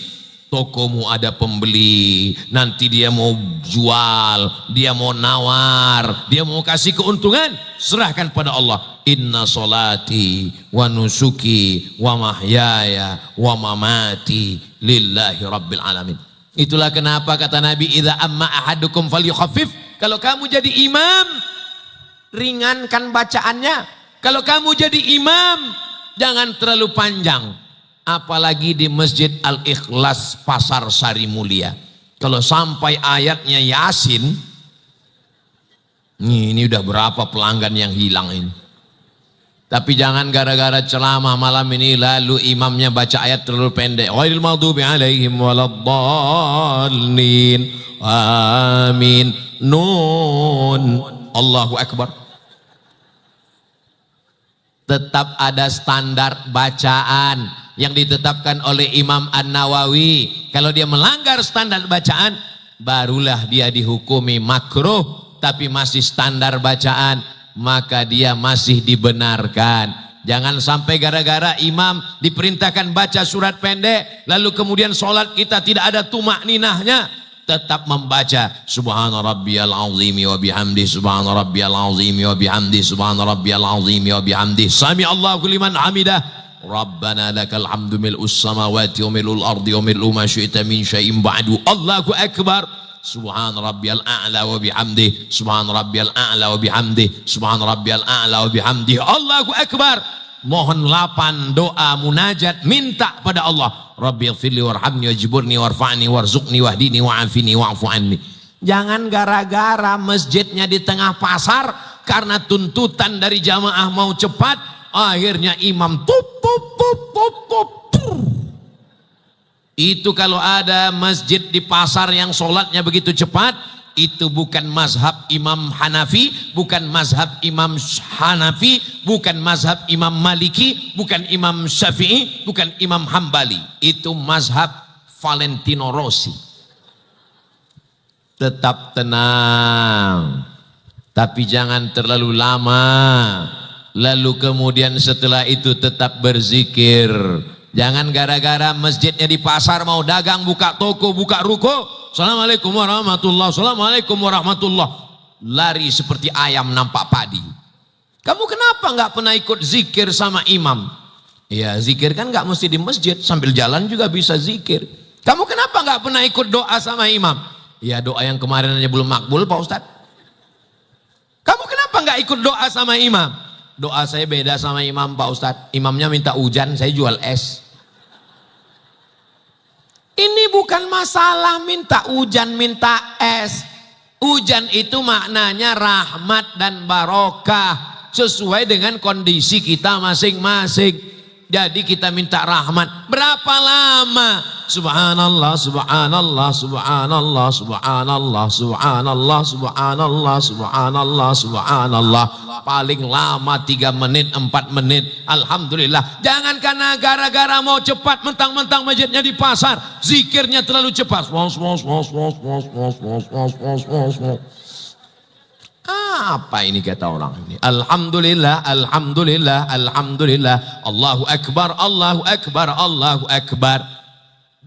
A: tokomu ada pembeli, nanti dia mau jual, dia mau nawar, dia mau kasih keuntungan, serahkan pada Allah. Inna solati wa nusuki wa mahyaya wa mamati lillahi rabbil alamin. Itulah kenapa kata Nabi, idza amma ahadukum falyukhaffif. Kalau kamu jadi imam, ringankan bacaannya. Kalau kamu jadi imam, jangan terlalu panjang. Apalagi di Masjid Al-Ikhlas Pasar Sari Mulia. Kalau sampai ayatnya Yasin, Ini udah berapa pelanggan yang hilang ini. Tapi jangan gara-gara ceramah malam ini lalu imamnya baca ayat terlalu pendek. Ghairil maghdubi alaihim waladdallin. Amin. Nun. Allahu Akbar. Tetap ada standar bacaan yang ditetapkan oleh Imam An-Nawawi. Kalau dia melanggar standar bacaan, barulah dia dihukumi makruh. Tapi masih standar bacaan, maka dia masih dibenarkan. Jangan sampai gara-gara imam diperintahkan baca surat pendek, lalu kemudian sholat kita tidak ada tumak ninahnya. Tetap membaca subhana rabbiyal azimi wa bihamdi, subhana rabbiyal azimi wa bihamdi, subhana rabbiyal azimi wa bihamdi, sami Allahu liman hamidah, rabbana lakal hamdu mil'us samawati wa mil'ul ardi wa mil'u ma syi'ta min syai'in ba'du, Allahu akbar. Subhan rabbiyal a'la wa bihamdi, subhan rabbiyal a'la wa bihamdi, subhan rabbiyal a'la wa bihamdi, Allahu akbar. Mohon lapan doa munajat, minta pada Allah, Rabbighfirli warhamni wajburni warfa'ni warzuqni wahdini wa'afini wa'fu anni. Jangan gara-gara masjidnya di tengah pasar karena tuntutan dari jamaah mau cepat, akhirnya imam tup. Itu kalau ada masjid di pasar yang sholatnya begitu cepat, itu bukan mazhab Imam Hanafi, bukan mazhab Imam Hanafi, bukan mazhab Imam Maliki, bukan Imam Syafi'i, bukan Imam Hambali. Itu mazhab Valentino Rossi. Tetap tenang, tapi jangan terlalu lama. Lalu kemudian setelah itu tetap berzikir. Jangan gara-gara masjidnya di pasar mau dagang, buka toko, buka ruko, assalamualaikum warahmatullah, assalamualaikum warahmatullah, lari seperti ayam nampak padi. Kamu kenapa nggak pernah ikut zikir sama imam? Ya zikir kan nggak mesti di masjid, sambil jalan juga bisa zikir. Kamu kenapa nggak pernah ikut doa sama imam? Ya doa yang kemarin aja belum makbul Pak Ustadz. Kamu kenapa nggak ikut doa sama imam? Doa saya beda sama imam Pak Ustadz. Imamnya minta hujan, saya jual es. Ini bukan masalah minta hujan, minta es. Hujan itu maknanya rahmat dan barokah. Sesuai dengan kondisi kita masing-masing. Jadi kita minta rahmat. Berapa lama? Subhanallah, subhanallah, subhanallah, subhanallah, subhanallah, subhanallah, subhanallah, subhanallah. Paling lama 3 menit, 4 menit. Alhamdulillah. Jangan karena gara-gara mau cepat, mentang-mentang masjidnya di pasar, zikirnya terlalu cepat. Apa ini kata orang ini? Alhamdulillah, alhamdulillah, alhamdulillah. Allahu akbar, Allahu akbar, Allahu akbar.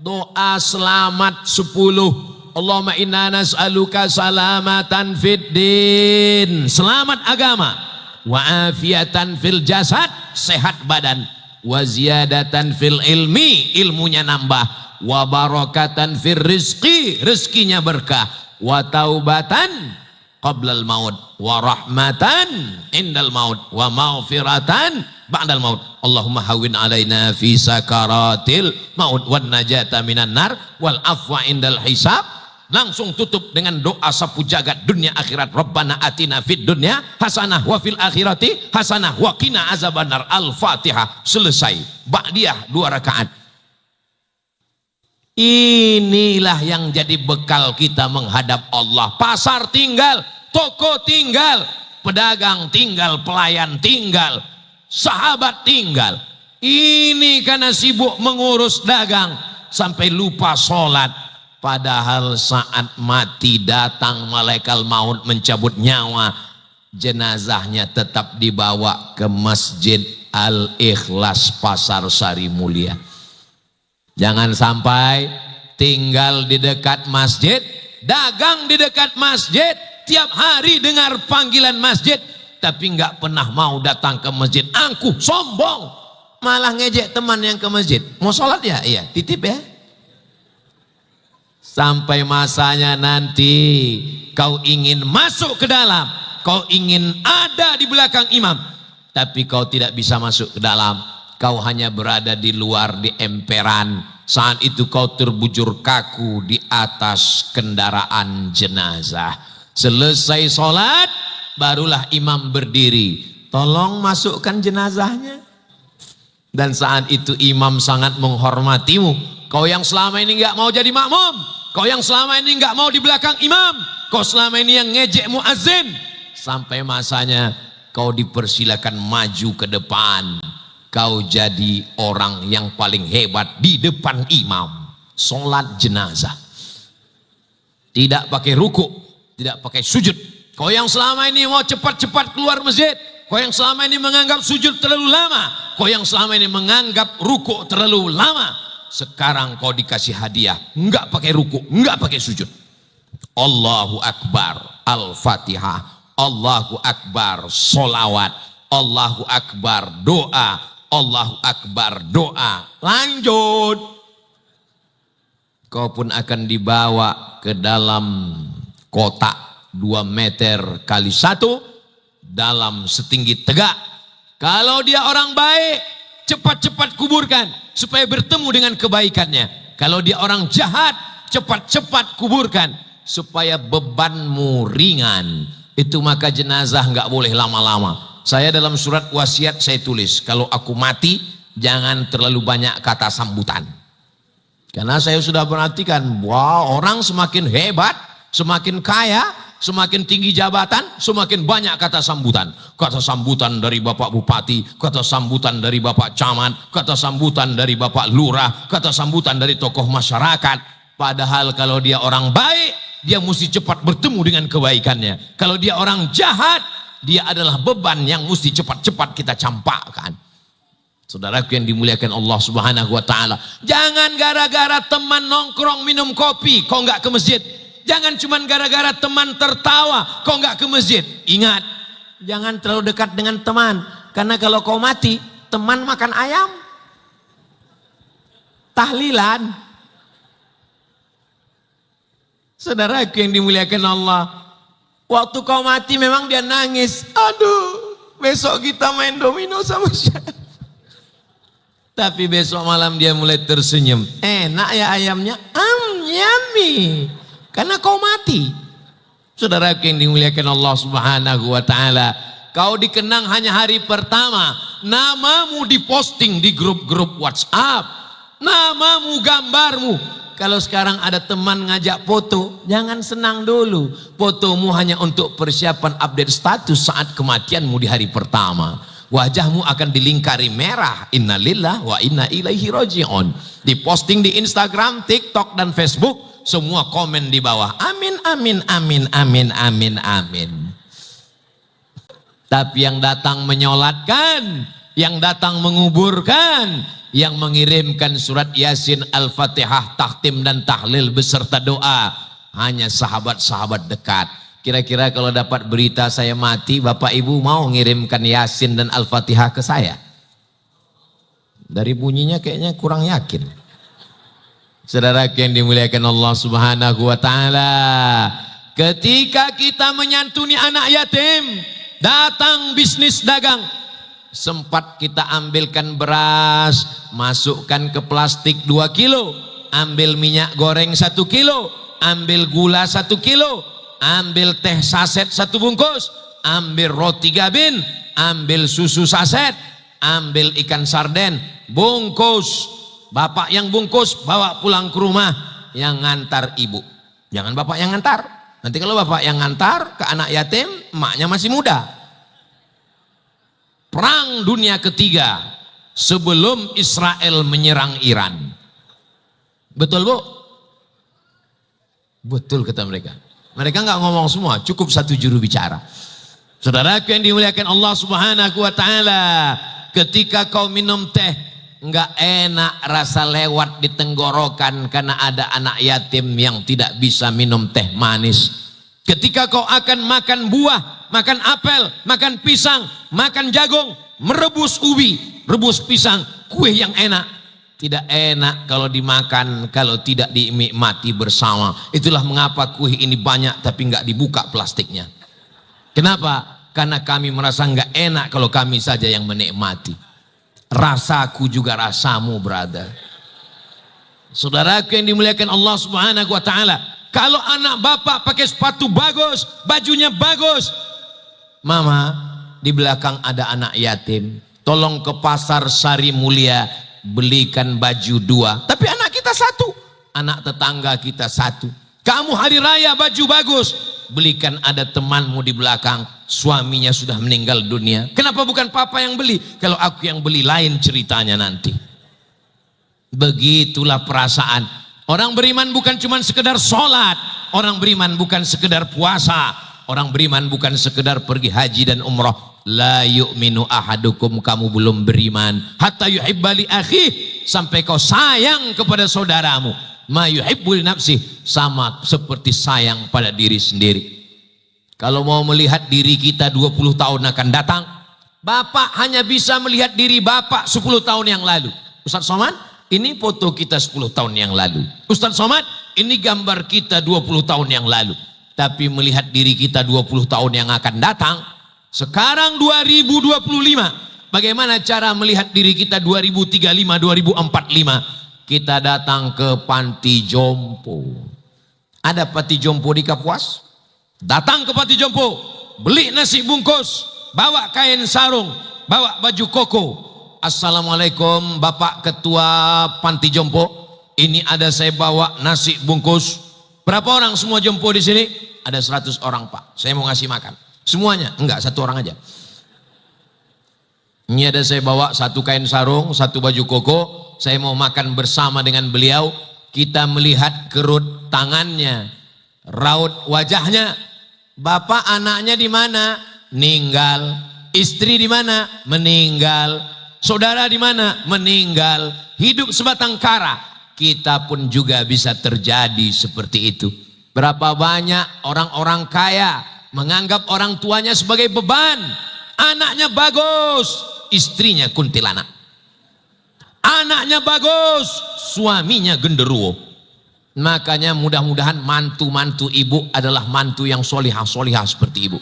A: Doa selamat 10. Allahumma inna nas'aluka salamatan fid din, selamat agama, wa afiatan fil jasad, sehat badan, wa ziyadatan fil ilmi, ilmunya nambah, wa barakatan fil rizqi, rezekinya berkah, wa taubatan qablal maut, wa rahmatan indal maut, wa maghfiratan ba'dal maut. Allahumma hawin alaina fi sakaratil maut wan najata minan nar wal afwa indal hisab. Langsung tutup dengan doa sapu jagat dunia akhirat. Rabbana atina fid dunya hasanah wa fil akhirati hasanah wa qina azabannar. Al-Fatihah. Selesai. Ba'diyah 2 rakaat. Inilah yang jadi bekal kita menghadap Allah. Pasar tinggal, toko tinggal, pedagang tinggal, pelayan tinggal, sahabat tinggal. Ini karena sibuk mengurus dagang sampai lupa sholat. Padahal saat mati datang malaikat maut mencabut nyawa, jenazahnya tetap dibawa ke Masjid Al-Ikhlas Pasar Sari Mulia. Jangan sampai tinggal di dekat masjid, dagang di dekat masjid, tiap hari dengar panggilan masjid, tapi nggak pernah mau datang ke masjid. Angkuh, sombong, malah ngejek teman yang ke masjid. Mau sholat ya? Iya, titip ya. Sampai masanya nanti kau ingin masuk ke dalam, kau ingin ada di belakang imam, tapi kau tidak bisa masuk ke dalam. Kau hanya berada di luar, di emperan. Saat itu kau terbujur kaku di atas kendaraan jenazah. Selesai sholat, barulah imam berdiri. Tolong masukkan jenazahnya. Dan saat itu imam sangat menghormatimu. Kau yang selama ini nggak mau jadi makmum, kau yang selama ini nggak mau di belakang imam, kau selama ini yang ngejek muazin, sampai masanya kau dipersilakan maju ke depan. Kau jadi orang yang paling hebat di depan imam. Sholat jenazah. Tidak pakai ruku, tidak pakai sujud. Kau yang selama ini mau cepat-cepat keluar masjid, kau yang selama ini menganggap sujud terlalu lama, kau yang selama ini menganggap ruku terlalu lama, sekarang kau dikasih hadiah, enggak pakai ruku, enggak pakai sujud. Allahu Akbar, Al-Fatihah, Allahu Akbar, solawat, Allahu Akbar, doa, Allahu Akbar, doa. Lanjut. Kau pun akan dibawa ke dalam kotak 2 meter kali 1 dalam setinggi tegak. Kalau dia orang baik, cepat-cepat kuburkan supaya bertemu dengan kebaikannya. Kalau dia orang jahat, cepat-cepat kuburkan supaya bebanmu ringan. Itu maka jenazah nggak boleh lama-lama. Saya dalam surat wasiat saya tulis, kalau aku mati jangan terlalu banyak kata sambutan. Karena saya sudah perhatikan, wah, orang semakin hebat, semakin kaya, semakin tinggi jabatan, semakin banyak kata sambutan. Kata sambutan dari Bapak Bupati, kata sambutan dari Bapak Camat, kata sambutan dari Bapak Lurah, kata sambutan dari tokoh masyarakat. Padahal kalau dia orang baik, dia mesti cepat bertemu dengan kebaikannya. Kalau dia orang jahat, dia adalah beban yang mesti cepat-cepat kita campakkan. Saudaraku yang dimuliakan Allah Subhanahu wa taala, jangan gara-gara teman nongkrong minum kopi kau nggak ke masjid. Jangan cuma gara-gara teman tertawa kau nggak ke masjid. Ingat, jangan terlalu dekat dengan teman, karena kalau kau mati, teman makan ayam. Tahlilan. Saudaraku yang dimuliakan Allah, waktu kau mati memang dia nangis. Aduh, besok kita main domino sama siapa? Tapi besok malam dia mulai tersenyum. Enak ya ayamnya? Yummy. Karena kau mati. Saudara yang dimuliakan Allah Subhanahu wa taala, kau dikenang hanya hari pertama. Namamu diposting di grup-grup WhatsApp. Namamu, gambarmu. Kalau sekarang ada teman ngajak foto, jangan senang dulu. Fotomu hanya untuk persiapan update status saat kematianmu di hari pertama. Wajahmu akan dilingkari merah. Innalillah wa inna ilaihi raji'un. Diposting di Instagram, TikTok dan Facebook, semua komen di bawah. Amin, amin, amin, amin, amin, amin. Tapi yang datang menyolatkan, yang datang menguburkan, yang mengirimkan surat Yasin, Al-Fatihah, tahtim dan tahlil beserta doa, hanya sahabat-sahabat dekat. Kira-kira kalau dapat berita saya mati, Bapak Ibu mau ngirimkan Yasin dan Al-Fatihah ke saya? Dari bunyinya kayaknya kurang yakin. Saudara yang dimuliakan Allah Subhanahu wa taala, ketika kita menyantuni anak yatim, datang bisnis dagang, sempat kita ambilkan beras, masukkan ke plastik 2 kilo, ambil minyak goreng 1 kilo, ambil gula 1 kilo, ambil teh saset 1 bungkus, ambil roti gabin, ambil susu saset, ambil ikan sarden, bungkus. Bapak yang bungkus bawa pulang ke rumah, yang ngantar ibu. Jangan bapak yang ngantar. Nanti kalau bapak yang ngantar ke anak yatim, emaknya masih muda. Perang dunia ketiga sebelum Israel menyerang Iran. Betul Bu? Betul kata mereka. Mereka nggak ngomong semua, cukup 1 juru bicara. Saudaraku yang dimuliakan Allah Subhanahu wa taala, ketika kau minum teh, nggak enak rasa lewat di tenggorokan karena ada anak yatim yang tidak bisa minum teh manis. Ketika kau akan makan buah, makan apel, makan pisang, makan jagung, merebus ubi, rebus pisang, kue yang enak, tidak enak kalau dimakan, kalau tidak dinikmati bersama. Itulah mengapa kue ini banyak tapi nggak dibuka plastiknya. Kenapa? Karena kami merasa nggak enak kalau kami saja yang menikmati. Rasaku juga rasamu, brother. Saudaraku yang dimuliakan Allah Subhanahu wa taala, kalau anak bapak pakai sepatu bagus, bajunya bagus, Mama, di belakang ada anak yatim, tolong ke pasar Sari Mulia belikan baju 2. Tapi anak kita 1, anak tetangga kita 1. Kamu hari raya baju bagus, belikan ada temanmu di belakang, suaminya sudah meninggal dunia. Kenapa bukan papa yang beli? Kalau aku yang beli lain ceritanya nanti. Begitulah perasaan. Orang beriman bukan cuma sekedar sholat, orang beriman bukan sekedar puasa, orang beriman bukan sekedar pergi haji dan umrah. La yu'minu ahadukum, kamu belum beriman hatta yuhibba li akhi, sampai kau sayang kepada saudaramu ma yuhibbu li nafsi, sama seperti sayang pada diri sendiri. Kalau mau melihat diri kita 20 tahun akan datang, Bapak hanya bisa melihat diri Bapak 10 tahun yang lalu. Ustaz Somad, ini foto kita 10 tahun yang lalu. Ustaz Somad, ini gambar kita 20 tahun yang lalu. Tapi melihat diri kita 20 tahun yang akan datang, sekarang 2025, bagaimana cara melihat diri kita 2035, 2045? Kita datang ke panti jompo. Ada panti jompo di Kapuas? Datang ke panti jompo, beli nasi bungkus, bawa kain sarung, bawa baju koko. Assalamualaikum Bapak Ketua Panti Jompo, ini ada saya bawa nasi bungkus. Berapa orang semua jompo di sini? Ada 100 orang Pak, saya mau ngasih makan. Semuanya? Enggak, 1 orang aja. Ini ada saya bawa 1 kain sarung, 1 baju koko. Saya mau makan bersama dengan beliau. Kita melihat kerut tangannya, raut wajahnya. Bapak anaknya di mana? Meninggal. Istri di mana? Meninggal. Saudara di mana? Meninggal. Hidup sebatang kara. Kita pun juga bisa terjadi seperti itu. Berapa banyak orang-orang kaya menganggap orang tuanya sebagai beban. Anaknya bagus, istrinya kuntilanak. Anaknya bagus, suaminya genderuwo. Makanya mudah-mudahan mantu-mantu ibu adalah mantu yang solihah-solihah seperti ibu.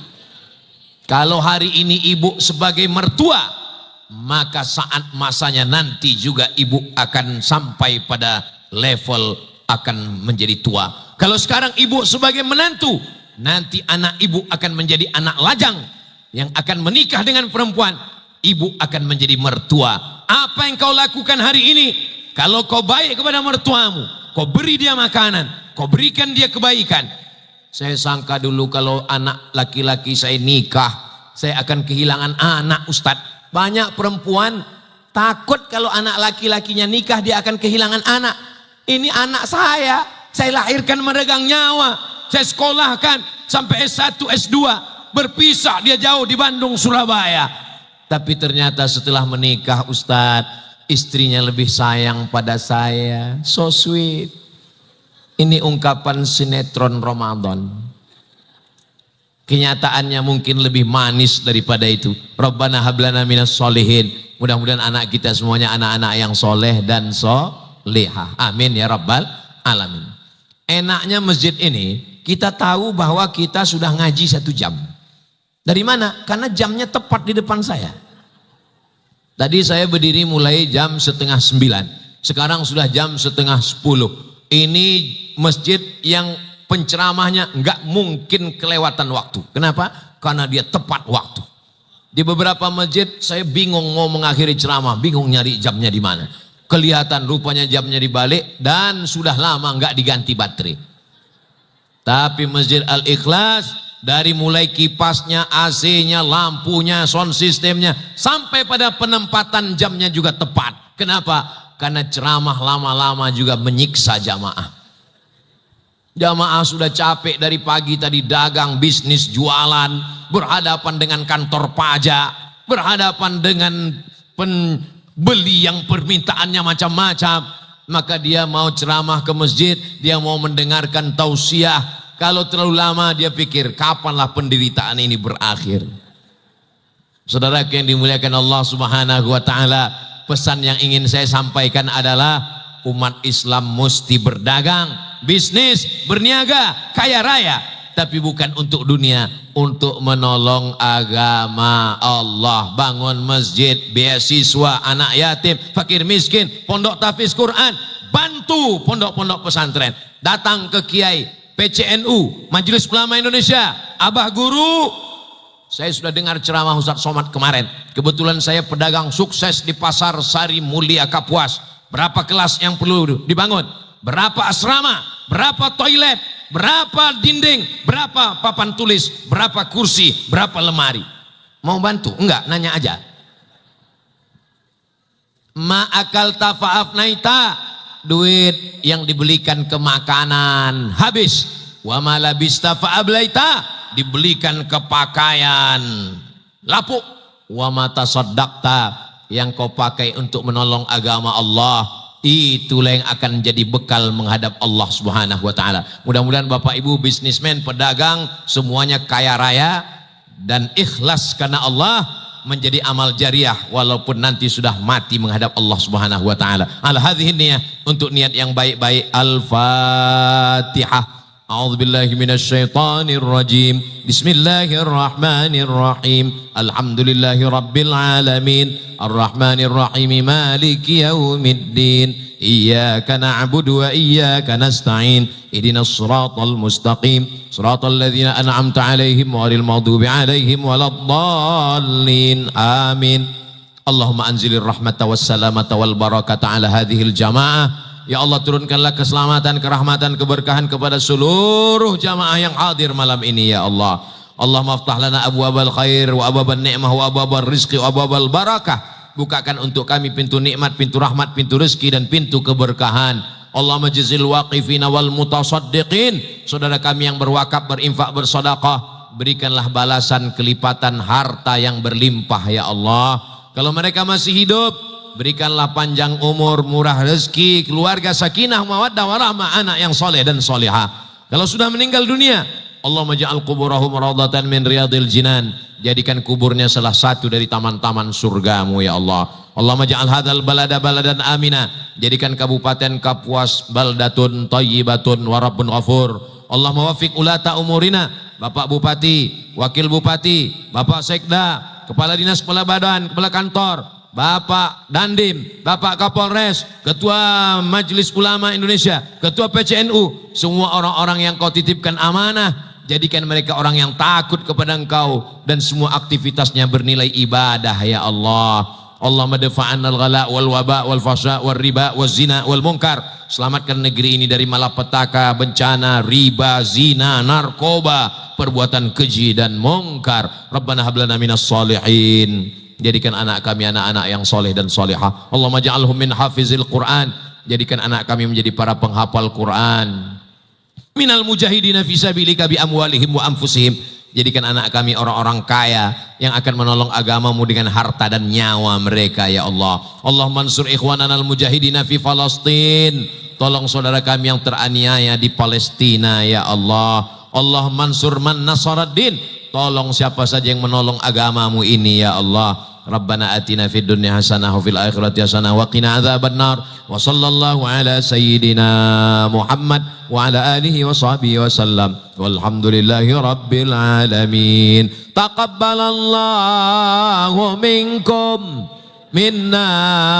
A: Kalau hari ini ibu sebagai mertua, maka saat masanya nanti juga ibu akan sampai pada level akan menjadi tua. Kalau sekarang ibu sebagai menantu, nanti anak ibu akan menjadi anak lajang yang akan menikah dengan perempuan. Ibu akan menjadi mertua. Apa yang kau lakukan hari ini? Kalau kau baik kepada mertuamu, kau beri dia makanan, kau berikan dia kebaikan. Saya sangka dulu kalau anak laki-laki saya nikah, saya akan kehilangan anak, Ustadz. Banyak perempuan takut kalau anak laki-lakinya nikah dia akan kehilangan anak. Ini anak saya lahirkan meregang nyawa, saya sekolahkan sampai S1, S2, berpisah dia jauh di Bandung, Surabaya. Tapi ternyata setelah menikah Ustadz, istrinya lebih sayang pada saya. So sweet. Ini ungkapan sinetron Ramadan. Kenyataannya mungkin lebih manis daripada itu. Rabbana hablana minas solihin. Mudah-mudahan anak kita semuanya anak-anak yang soleh dan solehah. Amin ya rabbal alamin. Enaknya masjid ini, kita tahu bahwa kita sudah ngaji 1 jam. Dari mana? Karena jamnya tepat di depan saya. Tadi saya berdiri mulai jam 8:30. Sekarang sudah jam 9:30. Ini masjid yang penceramahnya enggak mungkin kelewatan waktu. Kenapa? Karena dia tepat waktu. Di beberapa masjid saya bingung mau mengakhiri ceramah, bingung nyari jamnya di mana. Kelihatan rupanya jamnya dibalik dan sudah lama enggak diganti baterai. Tapi Masjid Al-Ikhlas dari mulai kipasnya, AC-nya, lampunya, sound systemnya sampai pada penempatan jamnya juga tepat. Kenapa? Karena ceramah lama-lama juga menyiksa jamaah. Jamaah sudah capek dari pagi tadi dagang, bisnis, jualan, berhadapan dengan kantor pajak, berhadapan dengan pembeli yang permintaannya macam-macam. Maka dia mau ceramah ke masjid, dia mau mendengarkan tausiah. Kalau terlalu lama dia pikir kapanlah penderitaan ini berakhir. Saudara yang dimuliakan Allah Subhanahu wa taala, pesan yang ingin saya sampaikan adalah umat Islam mesti berdagang, bisnis, berniaga, kaya raya, tapi bukan untuk dunia, untuk menolong agama Allah. Bangun masjid, beasiswa anak yatim, fakir miskin, pondok tahfiz Quran, bantu pondok-pondok pesantren, datang ke kiai, PCNU, Majelis Ulama Indonesia, abah guru, Saya sudah dengar ceramah Ustaz Somad kemarin. Kebetulan saya pedagang sukses di Pasar Sari Mulia Kapuas. Berapa kelas yang perlu dibangun? Berapa asrama? Berapa toilet? Berapa dinding? Berapa papan tulis? Berapa kursi? Berapa lemari? Mau bantu? Enggak, nanya aja. Ma'akal tafa'af naita, duit yang dibelikan ke makanan habis. Wa malabista fa'ablaita, dibelikan ke pakaian lapuk. Wa mata saddaqta, yang kau pakai untuk menolong agama Allah, itulah yang akan jadi bekal menghadap Allah Subhanahu wa taala. Mudah-mudahan Bapak Ibu bisnismen, pedagang semuanya kaya raya dan ikhlas karena Allah, menjadi amal jariah walaupun nanti sudah mati menghadap Allah Subhanahu wa taala. Ala hadhihi niyah, untuk niat yang baik-baik. Al-Fatihah. A'udzubillahi minasyaitonir rajim. Bismillahirrahmanirrahim. Alhamdulillahi rabbil alamin. Arrahmanir rahim. Maliki yaumiddin. Iyyaka na'budu wa iyyaka nasta'in. Ihdinas siratal mustaqim. Siratal ladzina an'amta 'alaihim ghairil maghdubi 'alaihim waladdallin. Amin. Allahumma anzilir rahmata was salamata wal barakata 'ala hadhil jamaah. Ya Allah, turunkanlah keselamatan, kerahmatan, keberkahan kepada seluruh jamaah yang hadir malam ini ya Allah. Allahumma aftah lana abwabal khair wa abwabal ni'mah wa abwabal rizqi wa abwabal barakah. Bukakan untuk kami pintu nikmat, pintu rahmat, pintu rezeki dan pintu keberkahan. Allahumma jazil waqifina wal mutasaddiqin, saudara kami yang berwakaf, berinfak, bersedekah, berikanlah balasan kelipatan harta yang berlimpah ya Allah. Kalau mereka masih hidup, berikanlah panjang umur, murah rezeki, keluarga sakinah mawaddah warahmah, anak yang soleh dan solehah. Kalau sudah meninggal dunia, Allahumma ja'al kuburahum raudhatan min riyadil jinan, jadikan kuburnya salah satu dari taman-taman surgamu ya Allah. Allahumma ja'al hadzal balada baladan amina, jadikan kabupaten Kapuas baldatun thayyibatun wa rabbun ghafur. Allahumma wafiq ulata umurina, Bapak Bupati, Wakil Bupati, Bapak Sekda, Kepala Dinas, Kepala Badan, Kepala Kantor, Bapak Dandim, Bapak Kapolres, Ketua Majelis Ulama Indonesia, Ketua PCNU, semua orang-orang yang kau titipkan amanah, jadikan mereka orang yang takut kepada engkau dan semua aktivitasnya bernilai ibadah ya Allah. Allahumma dafa'an al-ghala wal waba wal fasha wal riba wal zina wal munkar. Selamatkan negeri ini dari malapetaka, bencana, riba, zina, narkoba, perbuatan keji dan munkar. Rabbana hablana minas salihin. Jadikan anak kami anak-anak yang soleh dan solehah. Allahumma ja'alhum min hafizil Quran. Jadikan anak kami menjadi para penghafal Quran. Minal mujahidina fisabilika bi amwalihim wa anfusihim. Jadikan anak kami orang-orang kaya yang akan menolong agamamu dengan harta dan nyawa mereka ya Allah. Allahumma ansur ikhwanana al-mujahidina fi Falastin. Tolong saudara kami yang teraniaya di Palestina ya Allah. Allahumma ansur man nasaraddin. Tolong siapa saja yang menolong agamamu ini ya Allah. Rabbana atina fid dunya hasanah wa fil akhirati hasanah wa qina adzabannar. Wa sallallahu ala sayyidina Muhammad wa ala alihi wa sahbihi wa sallam. Walhamdulillahi rabbil alamin. Taqabbalallahu minkum minna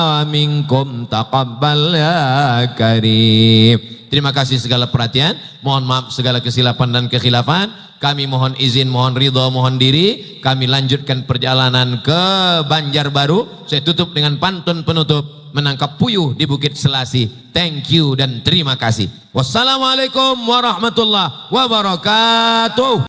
A: wa minkum taqabbal ya karim. Terima kasih segala perhatian. Mohon maaf segala kesilapan dan kekhilafan. Kami mohon izin, mohon ridho, mohon diri. Kami lanjutkan perjalanan ke Banjarbaru. Saya tutup dengan pantun penutup. Menangkap puyuh di Bukit Selasi. Thank you dan terima kasih. Wassalamualaikum warahmatullahi wabarakatuh.